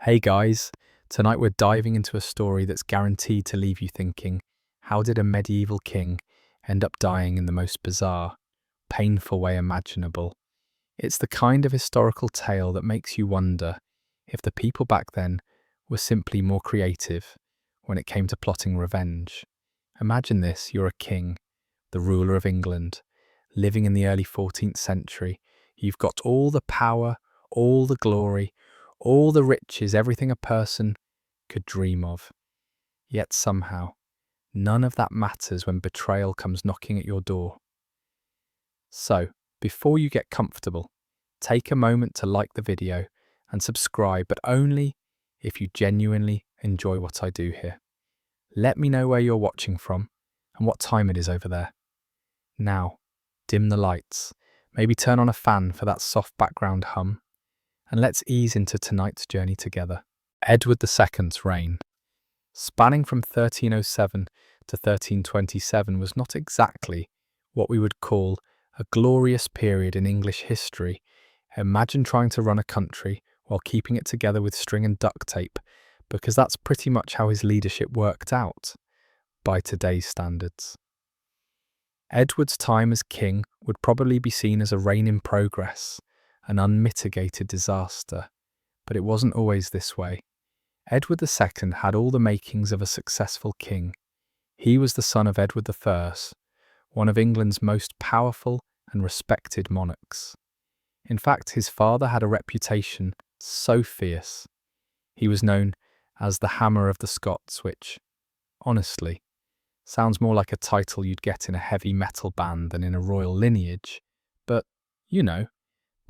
Hey guys, tonight we're diving into a story that's guaranteed to leave you thinking, how did a medieval king end up dying in the most bizarre, painful way imaginable? It's the kind of historical tale that makes you wonder if the people back then were simply more creative when it came to plotting revenge. Imagine this, you're a king, the ruler of England, living in the early 14th century. You've got all the power, all the glory, all the riches, everything a person could dream of. Yet somehow, none of that matters when betrayal comes knocking at your door. So, before you get comfortable, take a moment to like the video and subscribe, but only if you genuinely enjoy what I do here. Let me know where you're watching from and what time it is over there. Now, dim the lights, maybe turn on a fan for that soft background hum, and let's ease into tonight's journey together. Edward II's reign, spanning from 1307 to 1327, was not exactly what we would call a glorious period in English history. Imagine trying to run a country while keeping it together with string and duct tape, because that's pretty much how his leadership worked out, by today's standards. Edward's time as king would probably be seen as a reign in progress, an unmitigated disaster, but it wasn't always this way. Edward II had all the makings of a successful king. He was the son of Edward I, one of England's most powerful and respected monarchs. In fact, his father had a reputation so fierce. He was known as the Hammer of the Scots, which, honestly, sounds more like a title you'd get in a heavy metal band than in a royal lineage, but, you know,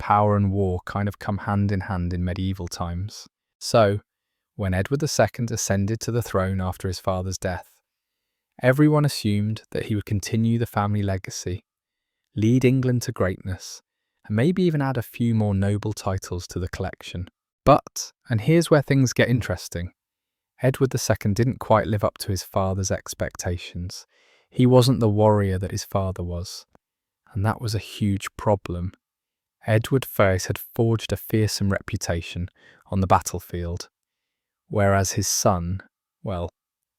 power and war kind of come hand in hand in medieval times. So, when Edward II ascended to the throne after his father's death, everyone assumed that he would continue the family legacy, lead England to greatness, and maybe even add a few more noble titles to the collection. But, and here's where things get interesting, Edward II didn't quite live up to his father's expectations. He wasn't the warrior that his father was, and that was a huge problem. Edward I had forged a fearsome reputation on the battlefield, whereas his son, well,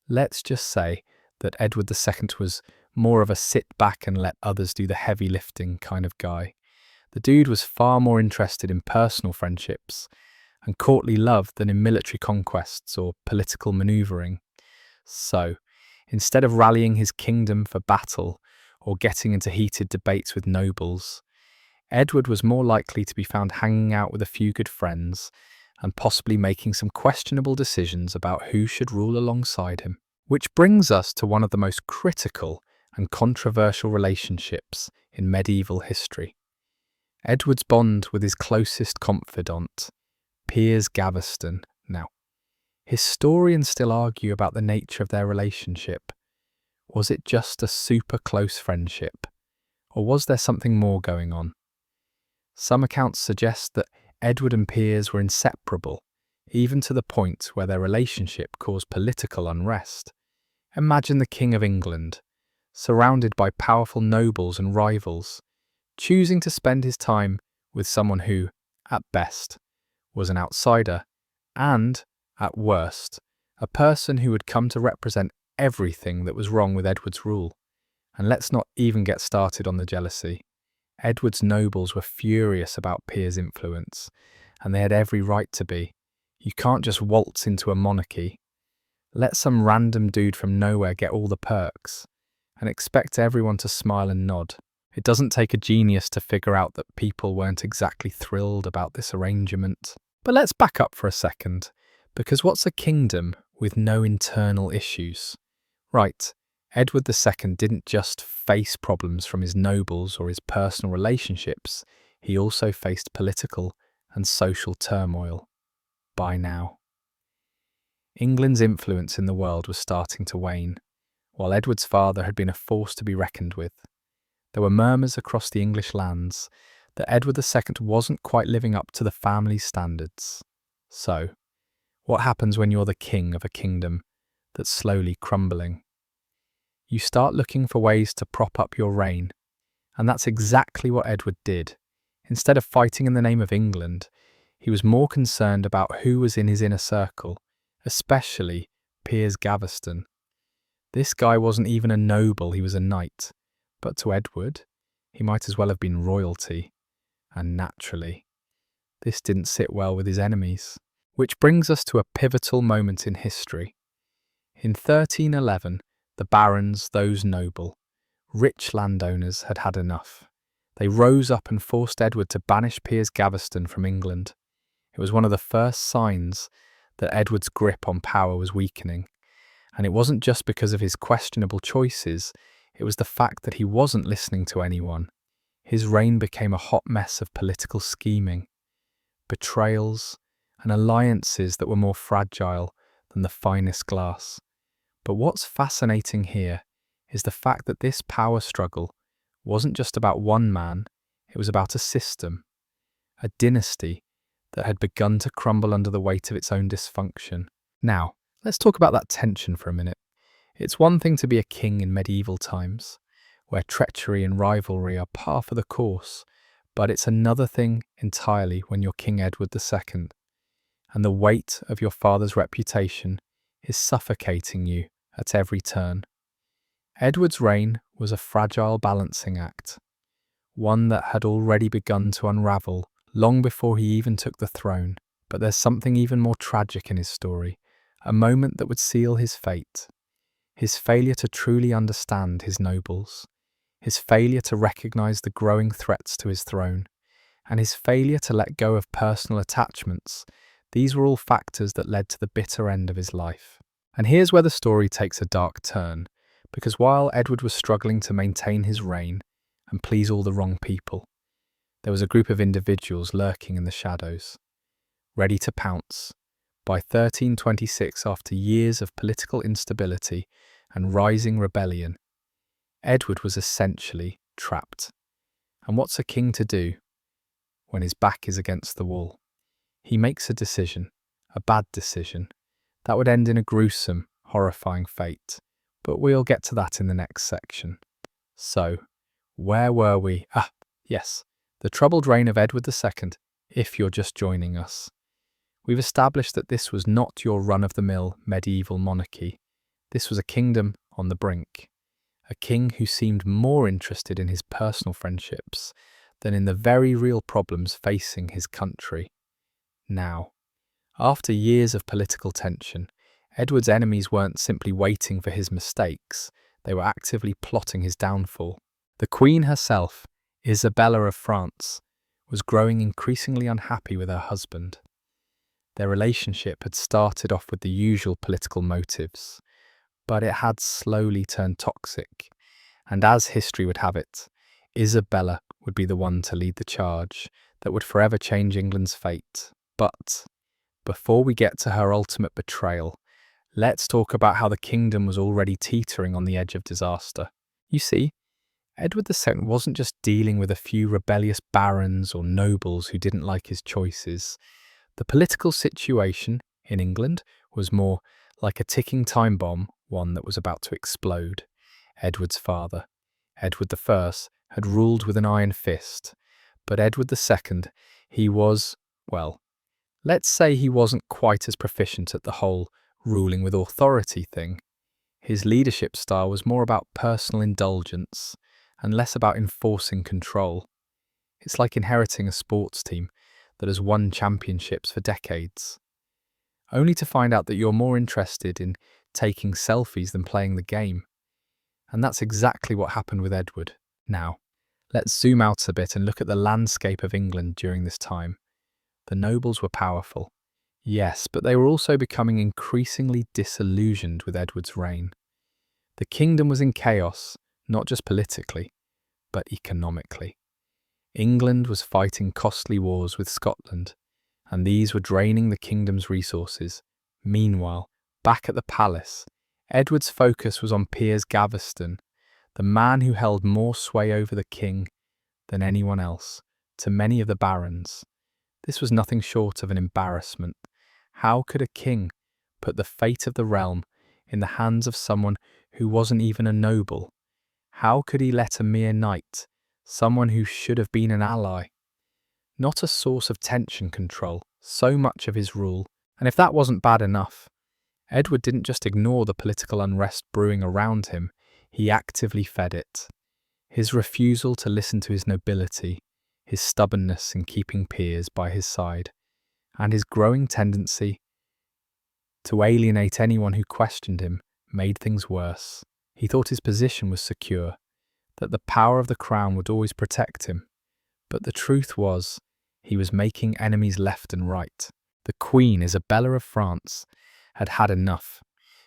let's just say that Edward II was more of a sit back and let others do the heavy lifting kind of guy. The dude was far more interested in personal friendships and courtly love than in military conquests or political manoeuvring. So, instead of rallying his kingdom for battle or getting into heated debates with nobles, Edward was more likely to be found hanging out with a few good friends and possibly making some questionable decisions about who should rule alongside him. Which brings us to one of the most critical and controversial relationships in medieval history. Edward's bond with his closest confidant, Piers Gaveston. Now, historians still argue about the nature of their relationship. Was it just a super close friendship? Or was there something more going on? Some accounts suggest that Edward and Piers were inseparable, even to the point where their relationship caused political unrest. Imagine the King of England, surrounded by powerful nobles and rivals, choosing to spend his time with someone who, at best, was an outsider, and, at worst, a person who would come to represent everything that was wrong with Edward's rule. And let's not even get started on the jealousy. Edward's nobles were furious about Piers' influence, and they had every right to be. You can't just waltz into a monarchy, let some random dude from nowhere get all the perks, and expect everyone to smile and nod. It doesn't take a genius to figure out that people weren't exactly thrilled about this arrangement. But let's back up for a second, because what's a kingdom with no internal issues? Right, Edward II didn't just face problems from his nobles or his personal relationships, he also faced political and social turmoil. By now, England's influence in the world was starting to wane, while Edward's father had been a force to be reckoned with. There were murmurs across the English lands that Edward II wasn't quite living up to the family's standards. So, what happens when you're the king of a kingdom that's slowly crumbling? You start looking for ways to prop up your reign, and that's exactly what Edward did. Instead of fighting in the name of England, He was more concerned about who was in his inner circle, especially Piers Gaveston. This guy wasn't even a noble, he was a knight. But to Edward, he might as well have been royalty. And naturally, this didn't sit well with his enemies. Which brings us to a pivotal moment in history. In 1311, the barons, those noble, rich landowners, had had enough. They rose up and forced Edward to banish Piers Gaveston from England. It was one of the first signs that Edward's grip on power was weakening. And it wasn't just because of his questionable choices, it was the fact that he wasn't listening to anyone. His reign became a hot mess of political scheming, betrayals, and alliances that were more fragile than the finest glass. But what's fascinating here is the fact that this power struggle wasn't just about one man, it was about a system, a dynasty that had begun to crumble under the weight of its own dysfunction. Now, let's talk about that tension for a minute. It's one thing to be a king in medieval times, where treachery and rivalry are par for the course, but it's another thing entirely when you're King Edward II, and the weight of your father's reputation is suffocating you at every turn. Edward's reign was a fragile balancing act, one that had already begun to unravel long before he even took the throne. But there's something even more tragic in his story, a moment that would seal his fate. His failure to truly understand his nobles, his failure to recognize the growing threats to his throne, and his failure to let go of personal attachments. These were all factors that led to the bitter end of his life. And here's where the story takes a dark turn, because while Edward was struggling to maintain his reign and please all the wrong people, there was a group of individuals lurking in the shadows, ready to pounce. By 1326, after years of political instability and rising rebellion, Edward was essentially trapped. And what's a king to do when his back is against the wall? He makes a decision, a bad decision, that would end in a gruesome, horrifying fate. But we'll get to that in the next section. So, where were we? Yes, the troubled reign of Edward II, if you're just joining us. We've established that this was not your run-of-the-mill medieval monarchy. This was a kingdom on the brink. A king who seemed more interested in his personal friendships than in the very real problems facing his country. Now, after years of political tension, Edward's enemies weren't simply waiting for his mistakes, they were actively plotting his downfall. The Queen herself, Isabella of France, was growing increasingly unhappy with her husband. Their relationship had started off with the usual political motives, but it had slowly turned toxic, and as history would have it, Isabella would be the one to lead the charge that would forever change England's fate. But before we get to her ultimate betrayal, let's talk about how the kingdom was already teetering on the edge of disaster. You see, Edward II wasn't just dealing with a few rebellious barons or nobles who didn't like his choices. The political situation in England was more like a ticking time bomb, one that was about to explode. Edward's father, Edward I, had ruled with an iron fist, but Edward II, he was, well, let's say he wasn't quite as proficient at the whole ruling with authority thing. His leadership style was more about personal indulgence and less about enforcing control. It's like inheriting a sports team that has won championships for decades, only to find out that you're more interested in taking selfies than playing the game. And that's exactly what happened with Edward. Now, let's zoom out a bit and look at the landscape of England during this time. The nobles were powerful, yes, but they were also becoming increasingly disillusioned with Edward's reign. The kingdom was in chaos, not just politically, but economically. England was fighting costly wars with Scotland, and these were draining the kingdom's resources. Meanwhile, back at the palace, Edward's focus was on Piers Gaveston, the man who held more sway over the king than anyone else. To many of the barons, this was nothing short of an embarrassment. How could a king put the fate of the realm in the hands of someone who wasn't even a noble? How could he let a mere knight, someone who should have been an ally, not a source of tension, control so much of his rule. And if that wasn't bad enough, Edward didn't just ignore the political unrest brewing around him, he actively fed it. His refusal to listen to his nobility, his stubbornness in keeping peers by his side, and his growing tendency to alienate anyone who questioned him made things worse. He thought his position was secure, that the power of the crown would always protect him. But the truth was, he was making enemies left and right. The Queen, Isabella of France, had had enough.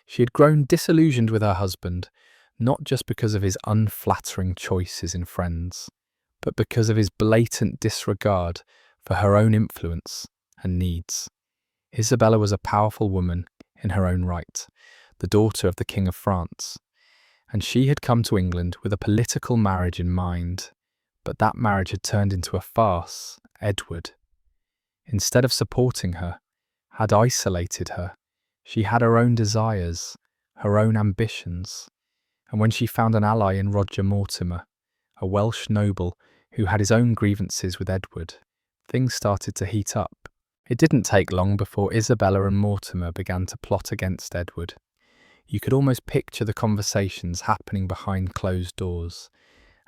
She had grown disillusioned with her husband, not just because of his unflattering choices in friends, but because of his blatant disregard for her own influence and needs. Isabella was a powerful woman in her own right, the daughter of the King of France, and she had come to England with a political marriage in mind, but that marriage had turned into a farce. Edward, instead of supporting her, had isolated her. She had her own desires, her own ambitions, and when she found an ally in Roger Mortimer, a Welsh noble who had his own grievances with Edward, things started to heat up. It didn't take long before Isabella and Mortimer began to plot against Edward. You could almost picture the conversations happening behind closed doors,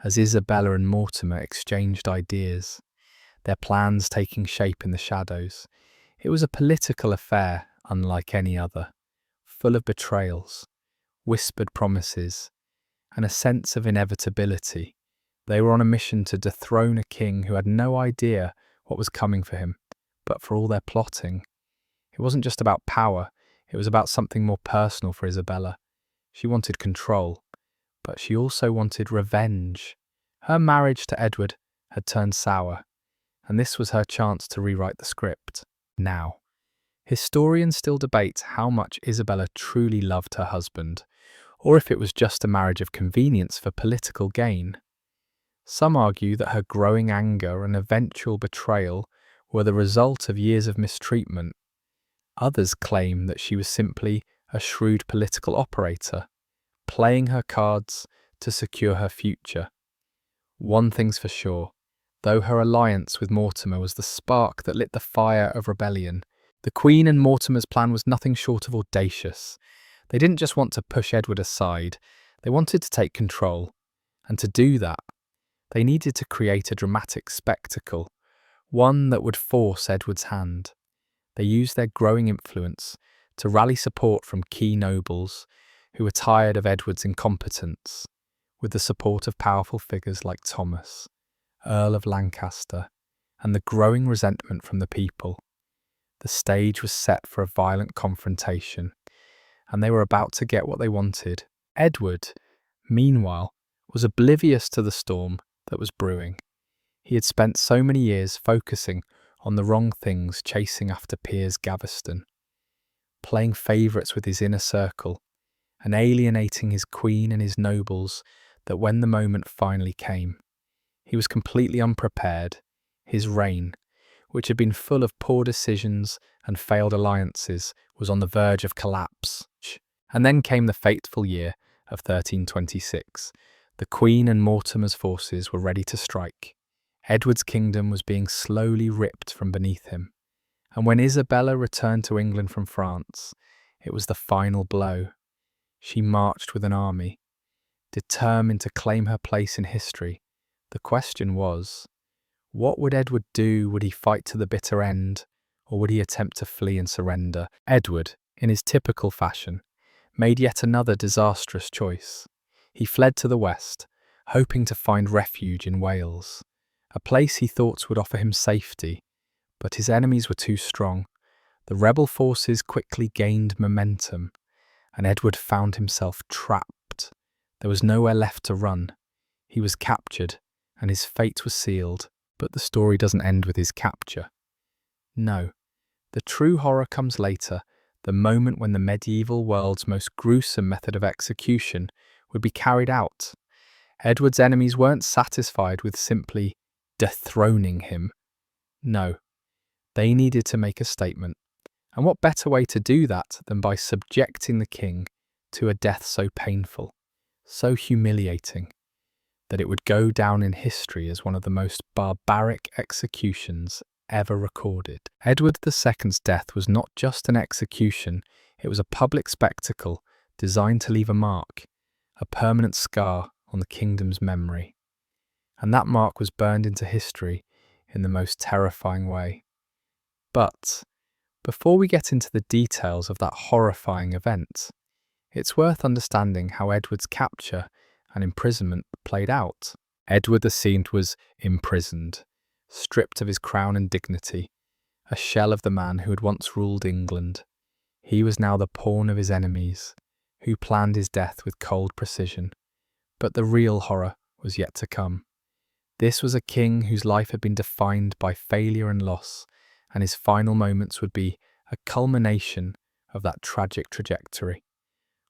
as Isabella and Mortimer exchanged ideas, their plans taking shape in the shadows. It was a political affair unlike any other, full of betrayals, whispered promises, and a sense of inevitability. They were on a mission to dethrone a king who had no idea what was coming for him, but for all their plotting, it wasn't just about power, it was about something more personal for Isabella. She wanted control, but she also wanted revenge. Her marriage to Edward had turned sour, and this was her chance to rewrite the script. Now, historians still debate how much Isabella truly loved her husband, or if it was just a marriage of convenience for political gain. Some argue that her growing anger and eventual betrayal were the result of years of mistreatment. Others claim that she was simply a shrewd political operator, playing her cards to secure her future. One thing's for sure, though her alliance with Mortimer was the spark that lit the fire of rebellion, the Queen and Mortimer's plan was nothing short of audacious. They didn't just want to push Edward aside, they wanted to take control. And to do that, they needed to create a dramatic spectacle, one that would force Edward's hand. They used their growing influence to rally support from key nobles who were tired of Edward's incompetence, with the support of powerful figures like Thomas, Earl of Lancaster, and the growing resentment from the people. The stage was set for a violent confrontation, and they were about to get what they wanted. Edward, meanwhile, was oblivious to the storm that was brewing. He had spent so many years focusing on the wrong things, chasing after Piers Gaveston, playing favourites with his inner circle, and alienating his queen and his nobles, that when the moment finally came, he was completely unprepared. His reign, which had been full of poor decisions and failed alliances, was on the verge of collapse. And then came the fateful year of 1326. The Queen and Mortimer's forces were ready to strike. Edward's kingdom was being slowly ripped from beneath him. And when Isabella returned to England from France, it was the final blow. She marched with an army, determined to claim her place in history. The question was, what would Edward do? Would he fight to the bitter end, or would he attempt to flee and surrender? Edward, in his typical fashion, made yet another disastrous choice. He fled to the west, hoping to find refuge in Wales, a place he thought would offer him safety, but his enemies were too strong. The rebel forces quickly gained momentum, and Edward found himself trapped. There was nowhere left to run. He was captured, and his fate was sealed. But the story doesn't end with his capture. No, the true horror comes later, the moment when the medieval world's most gruesome method of execution would be carried out. Edward's enemies weren't satisfied with simply dethroning him. No, they needed to make a statement. And what better way to do that than by subjecting the king to a death so painful, so humiliating, that it would go down in history as one of the most barbaric executions ever recorded. Edward II's death was not just an execution, it was a public spectacle designed to leave a mark, a permanent scar on the kingdom's memory. And that mark was burned into history in the most terrifying way. But before we get into the details of that horrifying event, it's worth understanding how Edward's capture and imprisonment played out. Edward VI was imprisoned, stripped of his crown and dignity, a shell of the man who had once ruled England. He was now the pawn of his enemies, who planned his death with cold precision. But the real horror was yet to come. This was a king whose life had been defined by failure and loss, and his final moments would be a culmination of that tragic trajectory.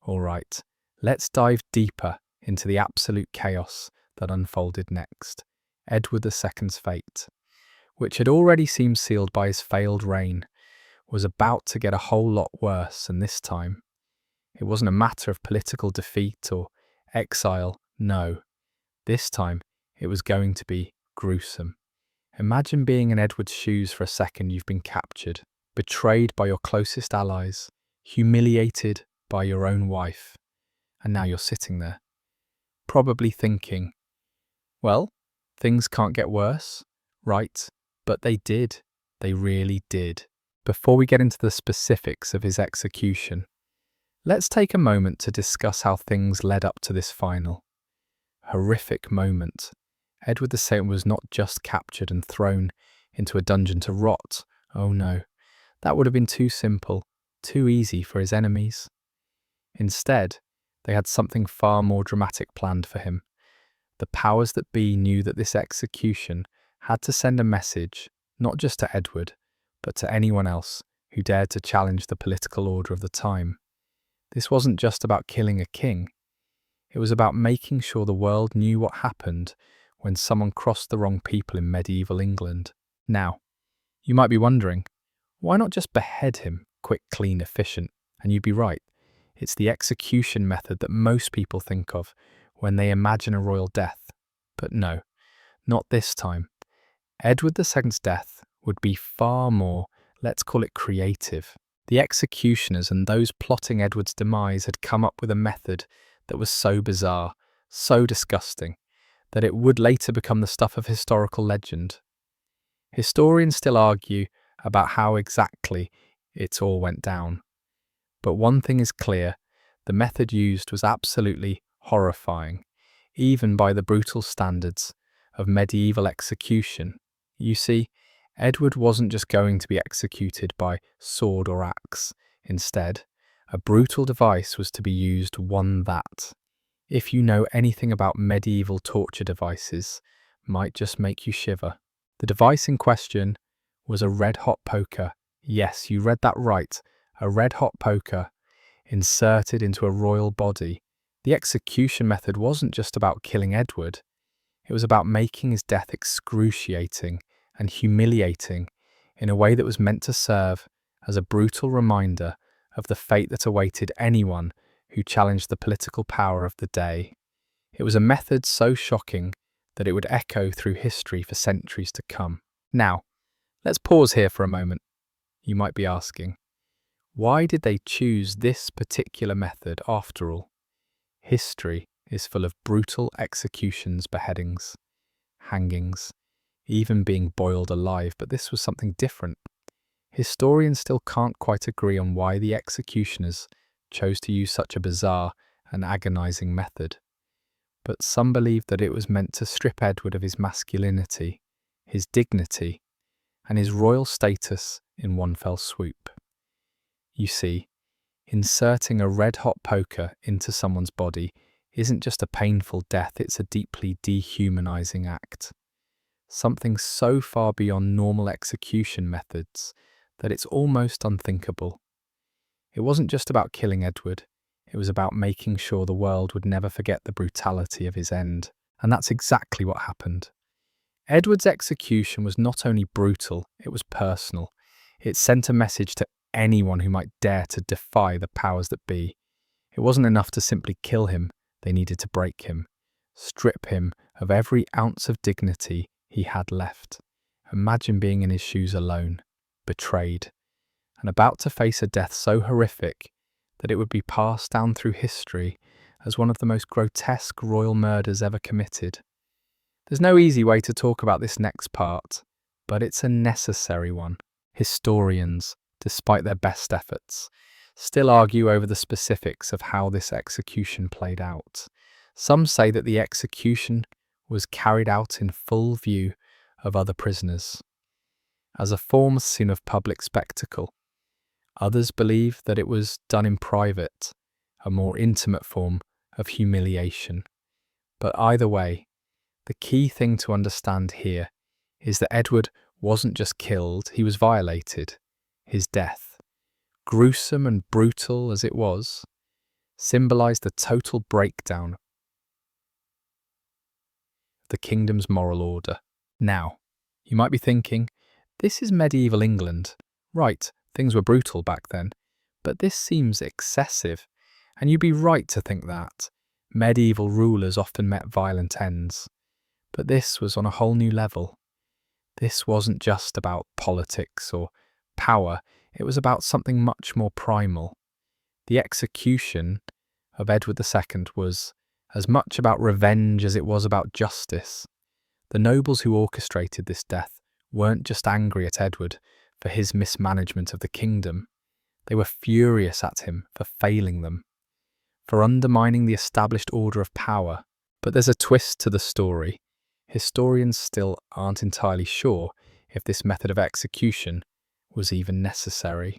All right, let's dive deeper into the absolute chaos that unfolded next. Edward II's fate, which had already seemed sealed by his failed reign, was about to get a whole lot worse, and this time, it wasn't a matter of political defeat or exile, no. This time, it was going to be gruesome. Imagine being in Edward's shoes for a second. You've been captured, betrayed by your closest allies, humiliated by your own wife, and now you're sitting there, probably thinking, well, things can't get worse, right? But they did. They really did. Before we get into the specifics of his execution, let's take a moment to discuss how things led up to this final, horrific moment. Edward VI was not just captured and thrown into a dungeon to rot. Oh no, that would have been too simple, too easy for his enemies. Instead, they had something far more dramatic planned for him. The powers that be knew that this execution had to send a message, not just to Edward, but to anyone else who dared to challenge the political order of the time. This wasn't just about killing a king. It was about making sure the world knew what happened when someone crossed the wrong people in medieval England. Now, you might be wondering, why not just behead him? Quick, clean, efficient. And you'd be right. It's the execution method that most people think of when they imagine a royal death. But no, not this time. Edward II's death would be far more, let's call it creative. The executioners and those plotting Edward's demise had come up with a method that was so bizarre, so disgusting, that it would later become the stuff of historical legend. Historians still argue about how exactly it all went down. But one thing is clear, the method used was absolutely horrifying, even by the brutal standards of medieval execution. You see, Edward wasn't just going to be executed by sword or axe. Instead, a brutal device was to be used, one that, if you know anything about medieval torture devices, might just make you shiver. The device in question was a red-hot poker. Yes, you read that right, a red-hot poker inserted into a royal body. The execution method wasn't just about killing Edward, it was about making his death excruciating and humiliating in a way that was meant to serve as a brutal reminder of the fate that awaited anyone who challenged the political power of the day. It was a method so shocking that it would echo through history for centuries to come. Now, let's pause here for a moment. You might be asking, why did they choose this particular method after all? History is full of brutal executions, beheadings, hangings, even being boiled alive, but this was something different. Historians still can't quite agree on why the executioners chose to use such a bizarre and agonizing method. But some believe that it was meant to strip Edward of his masculinity, his dignity, and his royal status in one fell swoop. You see, inserting a red-hot poker into someone's body isn't just a painful death, it's a deeply dehumanizing act. Something so far beyond normal execution methods that it's almost unthinkable. It wasn't just about killing Edward, it was about making sure the world would never forget the brutality of his end. And that's exactly what happened. Edward's execution was not only brutal, it was personal. It sent a message to anyone who might dare to defy the powers that be. It wasn't enough to simply kill him, they needed to break him, strip him of every ounce of dignity he had left. Imagine being in his shoes alone, betrayed, and about to face a death so horrific that it would be passed down through history as one of the most grotesque royal murders ever committed. There's no easy way to talk about this next part, but it's a necessary one. Historians, despite their best efforts, still argue over the specifics of how this execution played out. Some say that the execution was carried out in full view of other prisoners, as a form seen of public spectacle. Others believe that it was done in private, a more intimate form of humiliation. But either way, the key thing to understand here is that Edward wasn't just killed, he was violated. His death, gruesome and brutal as it was, symbolised the total breakdown of the kingdom's moral order. Now, you might be thinking, this is medieval England. Right, things were brutal back then, but this seems excessive, and you'd be right to think that. Medieval rulers often met violent ends. But this was on a whole new level. This wasn't just about politics or power, it was about something much more primal. The execution of Edward II was as much about revenge as it was about justice. The nobles who orchestrated this death weren't just angry at Edward for his mismanagement of the kingdom, they were furious at him for failing them, for undermining the established order of power. But there's a twist to the story. Historians still aren't entirely sure if this method of execution was even necessary.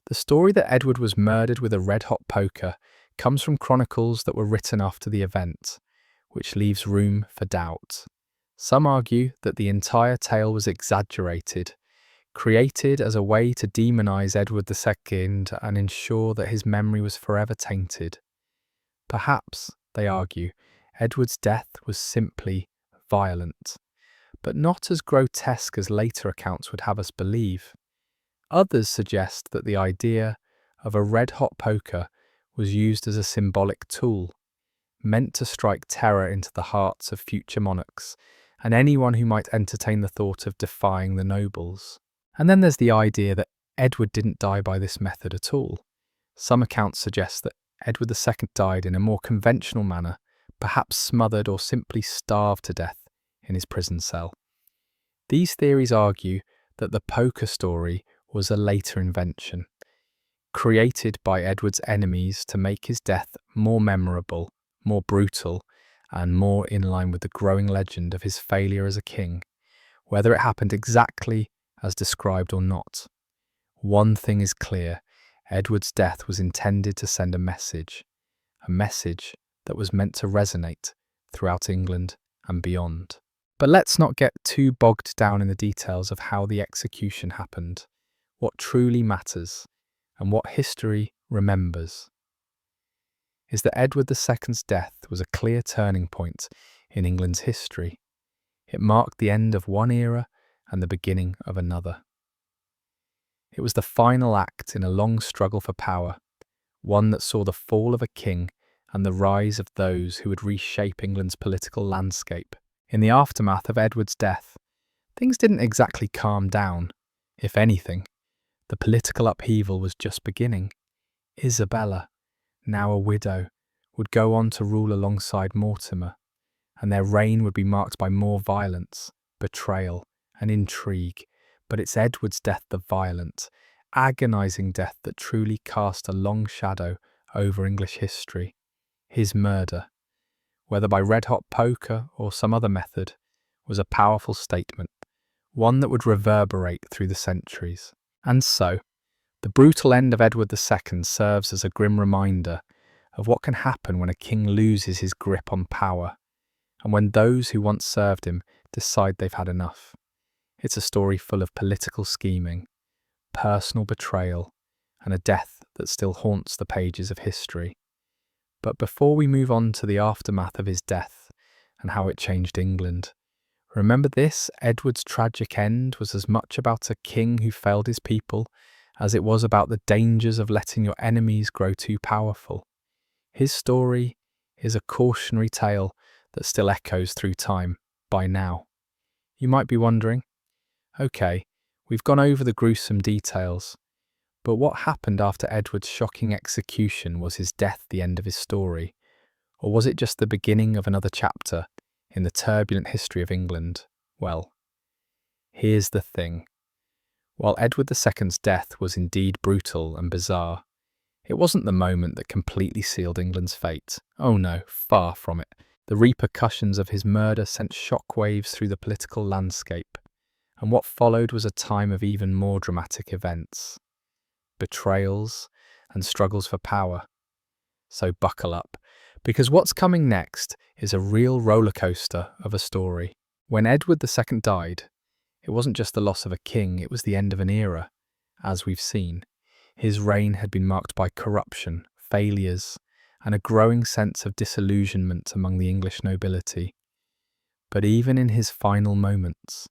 The story that Edward was murdered with a red-hot poker comes from chronicles that were written after the event, which leaves room for doubt. Some argue that the entire tale was exaggerated, created as a way to demonize Edward II and ensure that his memory was forever tainted. Perhaps, they argue, Edward's death was simply violent, but not as grotesque as later accounts would have us believe. Others suggest that the idea of a red-hot poker was used as a symbolic tool, meant to strike terror into the hearts of future monarchs and anyone who might entertain the thought of defying the nobles. And then there's the idea that Edward didn't die by this method at all. Some accounts suggest that Edward II died in a more conventional manner, perhaps smothered or simply starved to death in his prison cell. These theories argue that the poker story was a later invention, created by Edward's enemies to make his death more memorable, more brutal, and more in line with the growing legend of his failure as a king. Whether it happened exactly as described or not, one thing is clear: Edward's death was intended to send a message that was meant to resonate throughout England and beyond. But let's not get too bogged down in the details of how the execution happened. What truly matters, and what history remembers, is that Edward II's death was a clear turning point in England's history. It marked the end of one era and the beginning of another. It was the final act in a long struggle for power, one that saw the fall of a king and the rise of those who would reshape England's political landscape. In the aftermath of Edward's death, things didn't exactly calm down. If anything, the political upheaval was just beginning. Isabella, now a widow, would go on to rule alongside Mortimer, and their reign would be marked by more violence, betrayal, and intrigue. But it's Edward's death, the violent, agonising death that truly cast a long shadow over English history. His murder, whether by red-hot poker or some other method, was a powerful statement, one that would reverberate through the centuries. And so, the brutal end of Edward II serves as a grim reminder of what can happen when a king loses his grip on power, and when those who once served him decide they've had enough. It's a story full of political scheming, personal betrayal, and a death that still haunts the pages of history. But before we move on to the aftermath of his death and how it changed England, remember this: Edward's tragic end was as much about a king who failed his people as it was about the dangers of letting your enemies grow too powerful. His story is a cautionary tale that still echoes through time by now. You might be wondering, Okay, we've gone over the gruesome details, but what happened after Edward's shocking execution? Was his death the end of his story? Or was it just the beginning of another chapter in the turbulent history of England? Well, here's the thing. While Edward II's death was indeed brutal and bizarre, it wasn't the moment that completely sealed England's fate. Oh no, far from it. The repercussions of his murder sent shockwaves through the political landscape, and what followed was a time of even more dramatic events, betrayals, and struggles for power. So buckle up, because what's coming next is a real roller coaster of a story. When Edward II died, it wasn't just the loss of a king, it was the end of an era, as we've seen. His reign had been marked by corruption, failures, and a growing sense of disillusionment among the English nobility. But even in his final moments,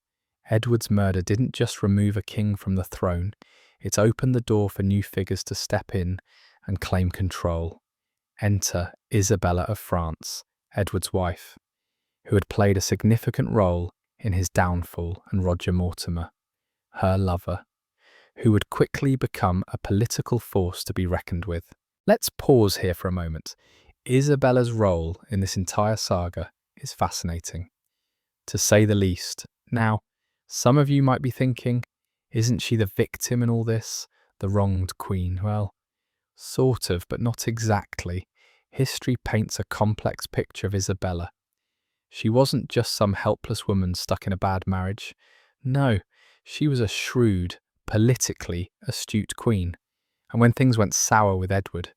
Edward's murder didn't just remove a king from the throne, it opened the door for new figures to step in and claim control. Enter Isabella of France, Edward's wife, who had played a significant role in his downfall, and Roger Mortimer, her lover, who would quickly become a political force to be reckoned with. Let's pause here for a moment. Isabella's role in this entire saga is fascinating, to say the least. Now, some of you might be thinking, isn't she the victim in all this, the wronged queen? Well, sort of, but not exactly. History paints a complex picture of Isabella. She wasn't just some helpless woman stuck in a bad marriage. No, she was a shrewd, politically astute queen. And when things went sour with Edward,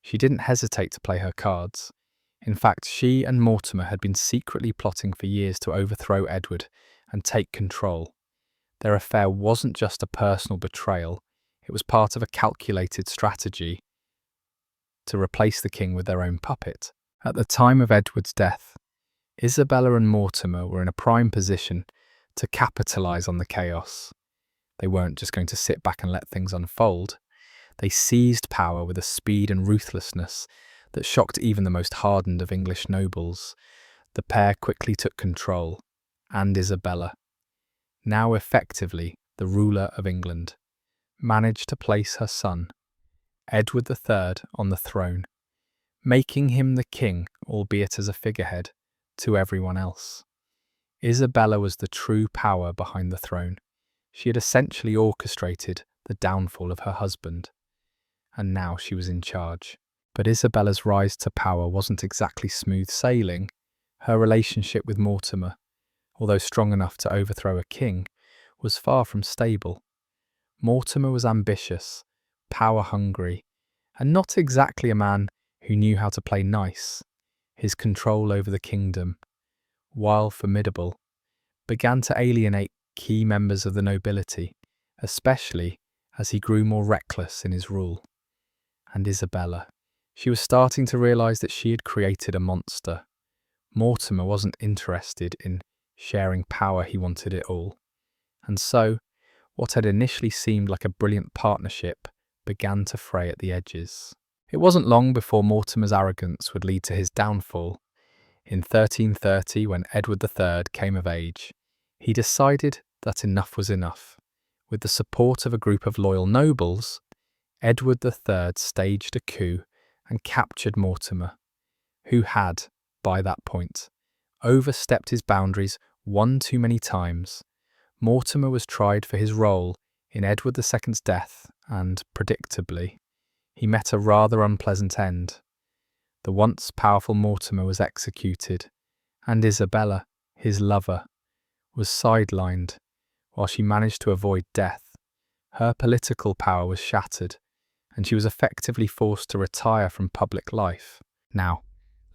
she didn't hesitate to play her cards. In fact, she and Mortimer had been secretly plotting for years to overthrow Edward and take control. Their affair wasn't just a personal betrayal, it was part of a calculated strategy to replace the king with their own puppet. At the time of Edward's death, Isabella and Mortimer were in a prime position to capitalise on the chaos. They weren't just going to sit back and let things unfold. They seized power with a speed and ruthlessness that shocked even the most hardened of English nobles. The pair quickly took control, and Isabella, now effectively the ruler of England, managed to place her son, Edward III, on the throne, making him the king, albeit as a figurehead, to everyone else. Isabella was the true power behind the throne. She had essentially orchestrated the downfall of her husband, and now she was in charge. But Isabella's rise to power wasn't exactly smooth sailing. Her relationship with Mortimer, although strong enough to overthrow a king, was far from stable. Mortimer was ambitious, power-hungry, and not exactly a man who knew how to play nice. His control over the kingdom, while formidable, began to alienate key members of the nobility, especially as he grew more reckless in his rule. And Isabella, she was starting to realise that she had created a monster. Mortimer wasn't interested in sharing power, he wanted it all. And so, what had initially seemed like a brilliant partnership began to fray at the edges. It wasn't long before Mortimer's arrogance would lead to his downfall. In 1330, when Edward III came of age, he decided that enough was enough. With the support of a group of loyal nobles, Edward III staged a coup and captured Mortimer, who had, by that point, overstepped his boundaries one too many times. Mortimer was tried for his role in Edward II's death and, predictably, he met a rather unpleasant end. The once powerful Mortimer was executed, and Isabella, his lover, was sidelined. While she managed to avoid death, her political power was shattered, and she was effectively forced to retire from public life. Now,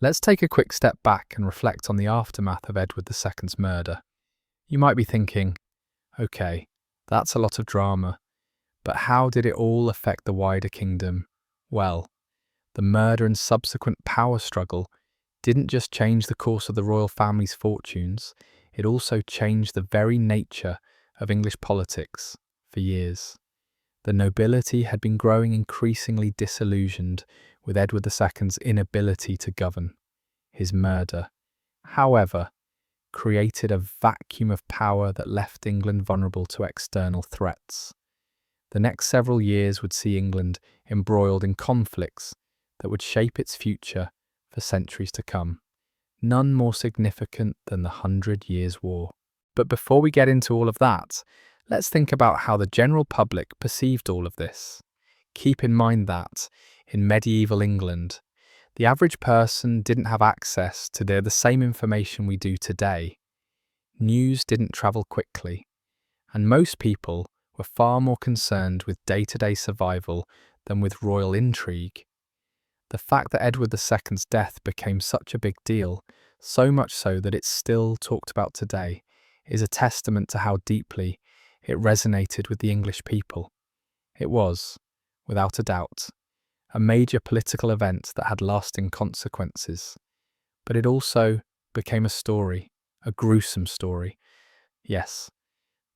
let's take a quick step back and reflect on the aftermath of Edward II's murder. You might be thinking, okay, that's a lot of drama, but how did it all affect the wider kingdom? Well, the murder and subsequent power struggle didn't just change the course of the royal family's fortunes, it also changed the very nature of English politics for years. The nobility had been growing increasingly disillusioned with Edward II's inability to govern. His murder, however, created a vacuum of power that left England vulnerable to external threats. The next several years would see England embroiled in conflicts that would shape its future for centuries to come, none more significant than the 100 Years' War. But before we get into all of that, let's think about how the general public perceived all of this. Keep in mind that, in medieval England, the average person didn't have access to the same information we do today. News didn't travel quickly, and most people were far more concerned with day-to-day survival than with royal intrigue. The fact that Edward II's death became such a big deal, so much so that it's still talked about today, is a testament to how deeply it resonated with the English people. It was, without a doubt, a major political event that had lasting consequences. But it also became a story, a gruesome story. Yes,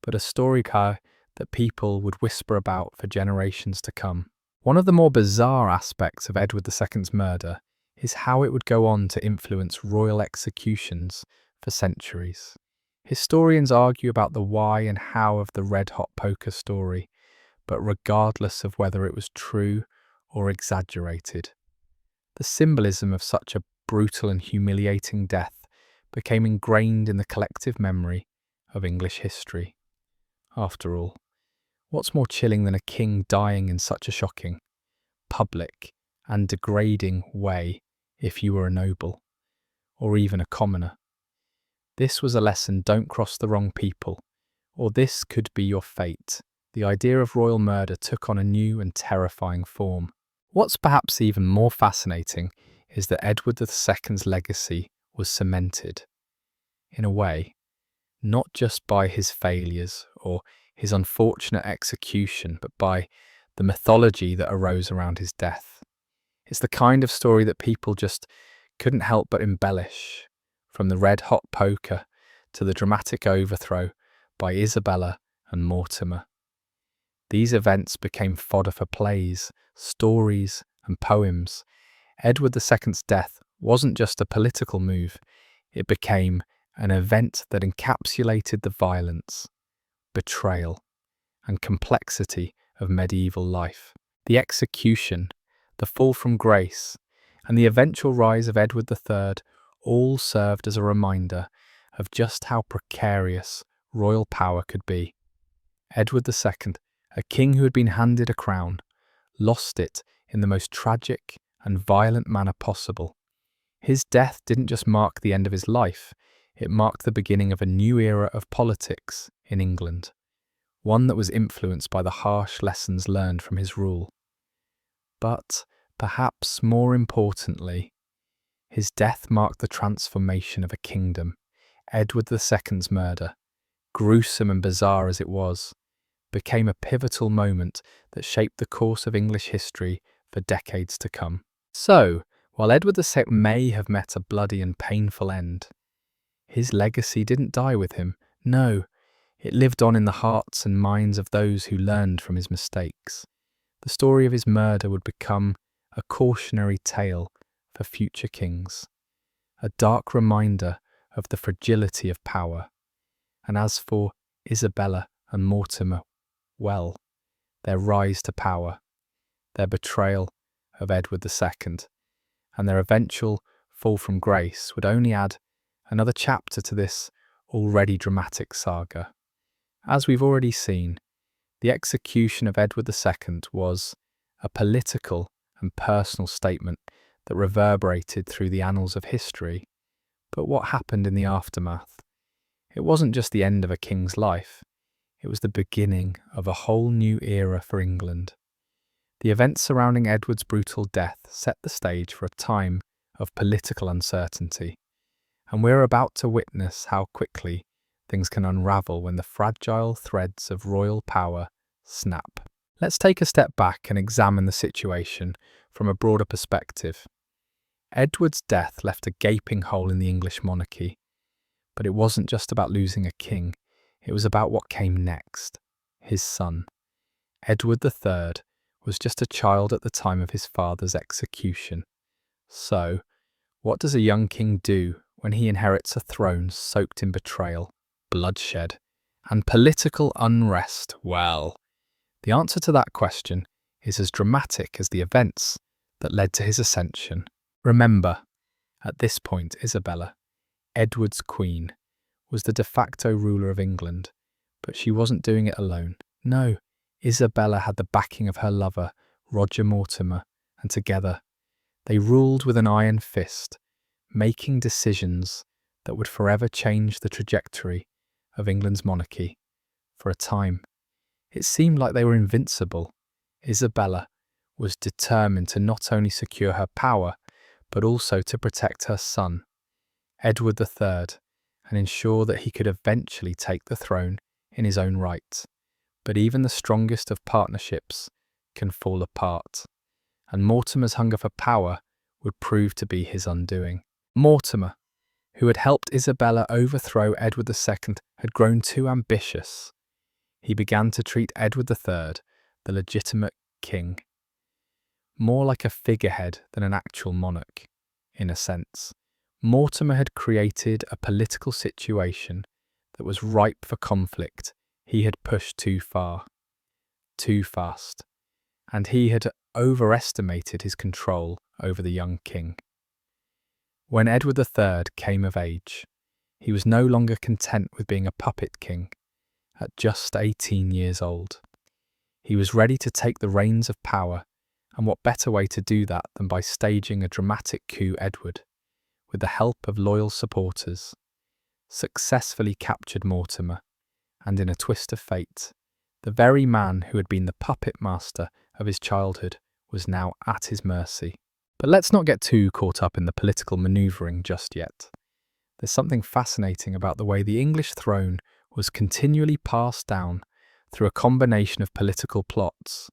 but a story that people would whisper about for generations to come. One of the more bizarre aspects of Edward II's murder is how it would go on to influence royal executions for centuries. Historians argue about the why and how of the red-hot poker story, but regardless of whether it was true or exaggerated, the symbolism of such a brutal and humiliating death became ingrained in the collective memory of English history. After all, what's more chilling than a king dying in such a shocking, public, and degrading way if you were a noble, or even a commoner? This was a lesson: don't cross the wrong people, or this could be your fate. The idea of royal murder took on a new and terrifying form. What's perhaps even more fascinating is that Edward II's legacy was cemented, in a way, not just by his failures or his unfortunate execution, but by the mythology that arose around his death. It's the kind of story that people just couldn't help but embellish, from the red-hot poker to the dramatic overthrow by Isabella and Mortimer. These events became fodder for plays, stories, and poems. Edward II's death wasn't just a political move, it became an event that encapsulated the violence, betrayal, and complexity of medieval life. The execution, the fall from grace, and the eventual rise of Edward III all served as a reminder of just how precarious royal power could be. Edward II, a king who had been handed a crown, lost it in the most tragic and violent manner possible. His death didn't just mark the end of his life, it marked the beginning of a new era of politics in England, one that was influenced by the harsh lessons learned from his rule. But, perhaps more importantly, his death marked the transformation of a kingdom. Edward II's murder, gruesome and bizarre as it was, became a pivotal moment that shaped the course of English history for decades to come. So, while Edward II may have met a bloody and painful end, his legacy didn't die with him. No, it lived on in the hearts and minds of those who learned from his mistakes. The story of his murder would become a cautionary tale for future kings, a dark reminder of the fragility of power. And as for Isabella and Mortimer, well, their rise to power, their betrayal of Edward II, and their eventual fall from grace would only add another chapter to this already dramatic saga. As we've already seen, the execution of Edward II was a political and personal statement that reverberated through the annals of history. But what happened in the aftermath? It wasn't just the end of a king's life, it was the beginning of a whole new era for England. The events surrounding Edward's brutal death set the stage for a time of political uncertainty, and we're about to witness how quickly things can unravel when the fragile threads of royal power snap. Let's take a step back and examine the situation from a broader perspective. Edward's death left a gaping hole in the English monarchy, but it wasn't just about losing a king, it was about what came next. His son, Edward III, was just a child at the time of his father's execution. So, what does a young king do when he inherits a throne soaked in betrayal, bloodshed, and political unrest? Well, the answer to that question is as dramatic as the events that led to his ascension. Remember, at this point, Isabella, Edward's queen, was the de facto ruler of England, but she wasn't doing it alone. No, Isabella had the backing of her lover, Roger Mortimer, and together they ruled with an iron fist, making decisions that would forever change the trajectory of England's monarchy. For a time, it seemed like they were invincible. Isabella was determined to not only secure her power, but also to protect her son, Edward III, and ensure that he could eventually take the throne in his own right. But even the strongest of partnerships can fall apart, and Mortimer's hunger for power would prove to be his undoing. Mortimer, who had helped Isabella overthrow Edward II, had grown too ambitious. He began to treat Edward III, the legitimate king, more like a figurehead than an actual monarch, in a sense. Mortimer had created a political situation that was ripe for conflict. He had pushed too far, too fast, and he had overestimated his control over the young king. When Edward III came of age, he was no longer content with being a puppet king. At just 18 years old, he was ready to take the reins of power, and what better way to do that than by staging a dramatic coup? Edward, with the help of loyal supporters, successfully captured Mortimer, and in a twist of fate, the very man who had been the puppet master of his childhood was now at his mercy. But let's not get too caught up in the political manoeuvring just yet. There's something fascinating about the way the English throne was continually passed down through a combination of political plots,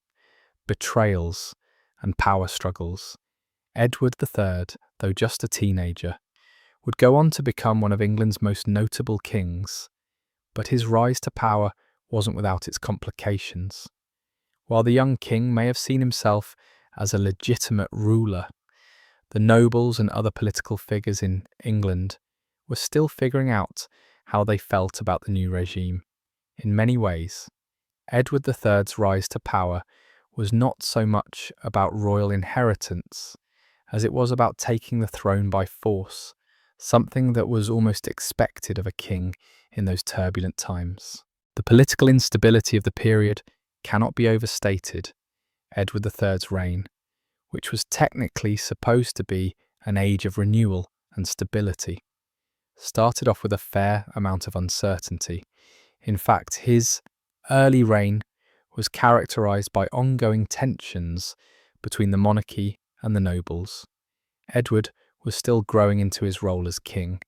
betrayals, and power struggles. Edward III, though just a teenager, would go on to become one of England's most notable kings, but his rise to power wasn't without its complications. While the young king may have seen himself as a legitimate ruler, the nobles and other political figures in England were still figuring out how they felt about the new regime. In many ways, Edward III's rise to power was not so much about royal inheritance as it was about taking the throne by force, something that was almost expected of a king in those turbulent times. The political instability of the period cannot be overstated. Edward III's reign, which was technically supposed to be an age of renewal and stability, started off with a fair amount of uncertainty. In fact, his early reign was characterized by ongoing tensions between the monarchy and the nobles. Edward was still growing into his role as king,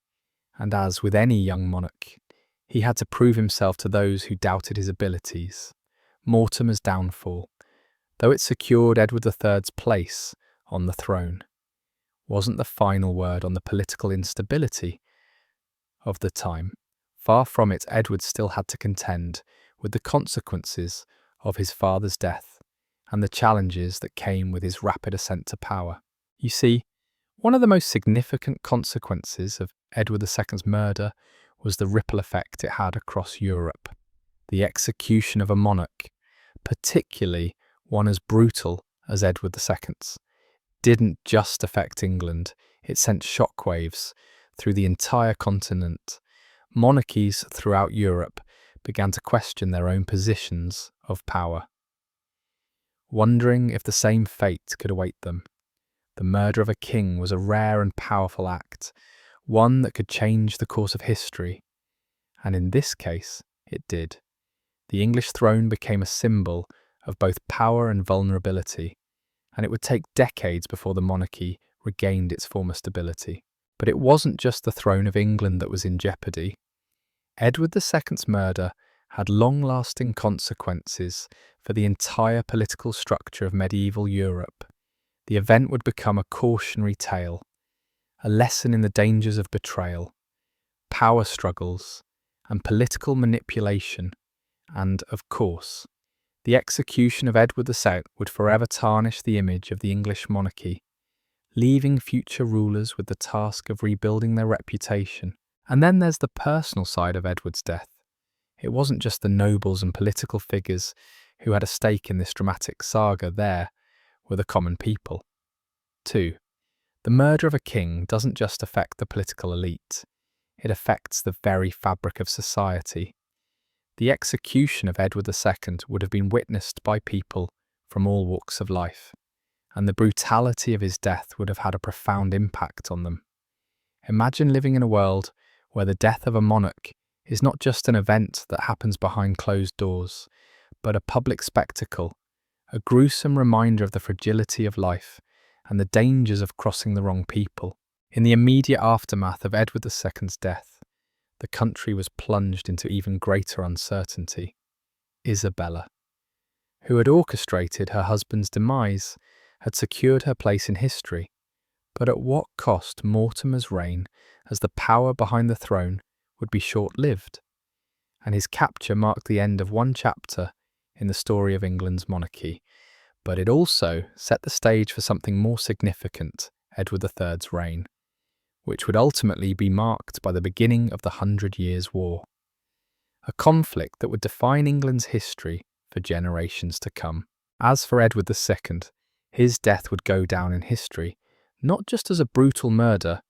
and as with any young monarch, he had to prove himself to those who doubted his abilities. Mortimer's downfall, though it secured Edward III's place on the throne, wasn't the final word on the political instability of the time. Far from it, Edward still had to contend with the consequences of his father's death and the challenges that came with his rapid ascent to power. You see, one of the most significant consequences of Edward II's murder was the ripple effect it had across Europe. The execution of a monarch, particularly one as brutal as Edward II's, didn't just affect England, it sent shockwaves through the entire continent. Monarchies throughout Europe began to question their own positions of power, wondering if the same fate could await them. The murder of a king was a rare and powerful act, one that could change the course of history, and in this case, it did. The English throne became a symbol of both power and vulnerability, and it would take decades before the monarchy regained its former stability. But it wasn't just the throne of England that was in jeopardy. Edward II's murder had long-lasting consequences for the entire political structure of medieval Europe. The event would become a cautionary tale, a lesson in the dangers of betrayal, power struggles, and political manipulation, and, of course, the execution of Edward II would forever tarnish the image of the English monarchy, leaving future rulers with the task of rebuilding their reputation. And then there's the personal side of Edward's death. It wasn't just the nobles and political figures who had a stake in this dramatic saga, there were the common people. 2. The murder of a king doesn't just affect the political elite, it affects the very fabric of society. The execution of Edward II would have been witnessed by people from all walks of life, and the brutality of his death would have had a profound impact on them. Imagine living in a world where the death of a monarch is not just an event that happens behind closed doors, but a public spectacle, a gruesome reminder of the fragility of life and the dangers of crossing the wrong people. In the immediate aftermath of Edward II's death, the country was plunged into even greater uncertainty. Isabella, who had orchestrated her husband's demise, had secured her place in history, but at what cost Mortimer's reign, as the power behind the throne would be short-lived, and his capture marked the end of one chapter in the story of England's monarchy, but it also set the stage for something more significant, Edward III's reign, which would ultimately be marked by the beginning of the 100 Years' War, a conflict that would define England's history for generations to come. As for Edward II, his death would go down in history, not just as a brutal murder,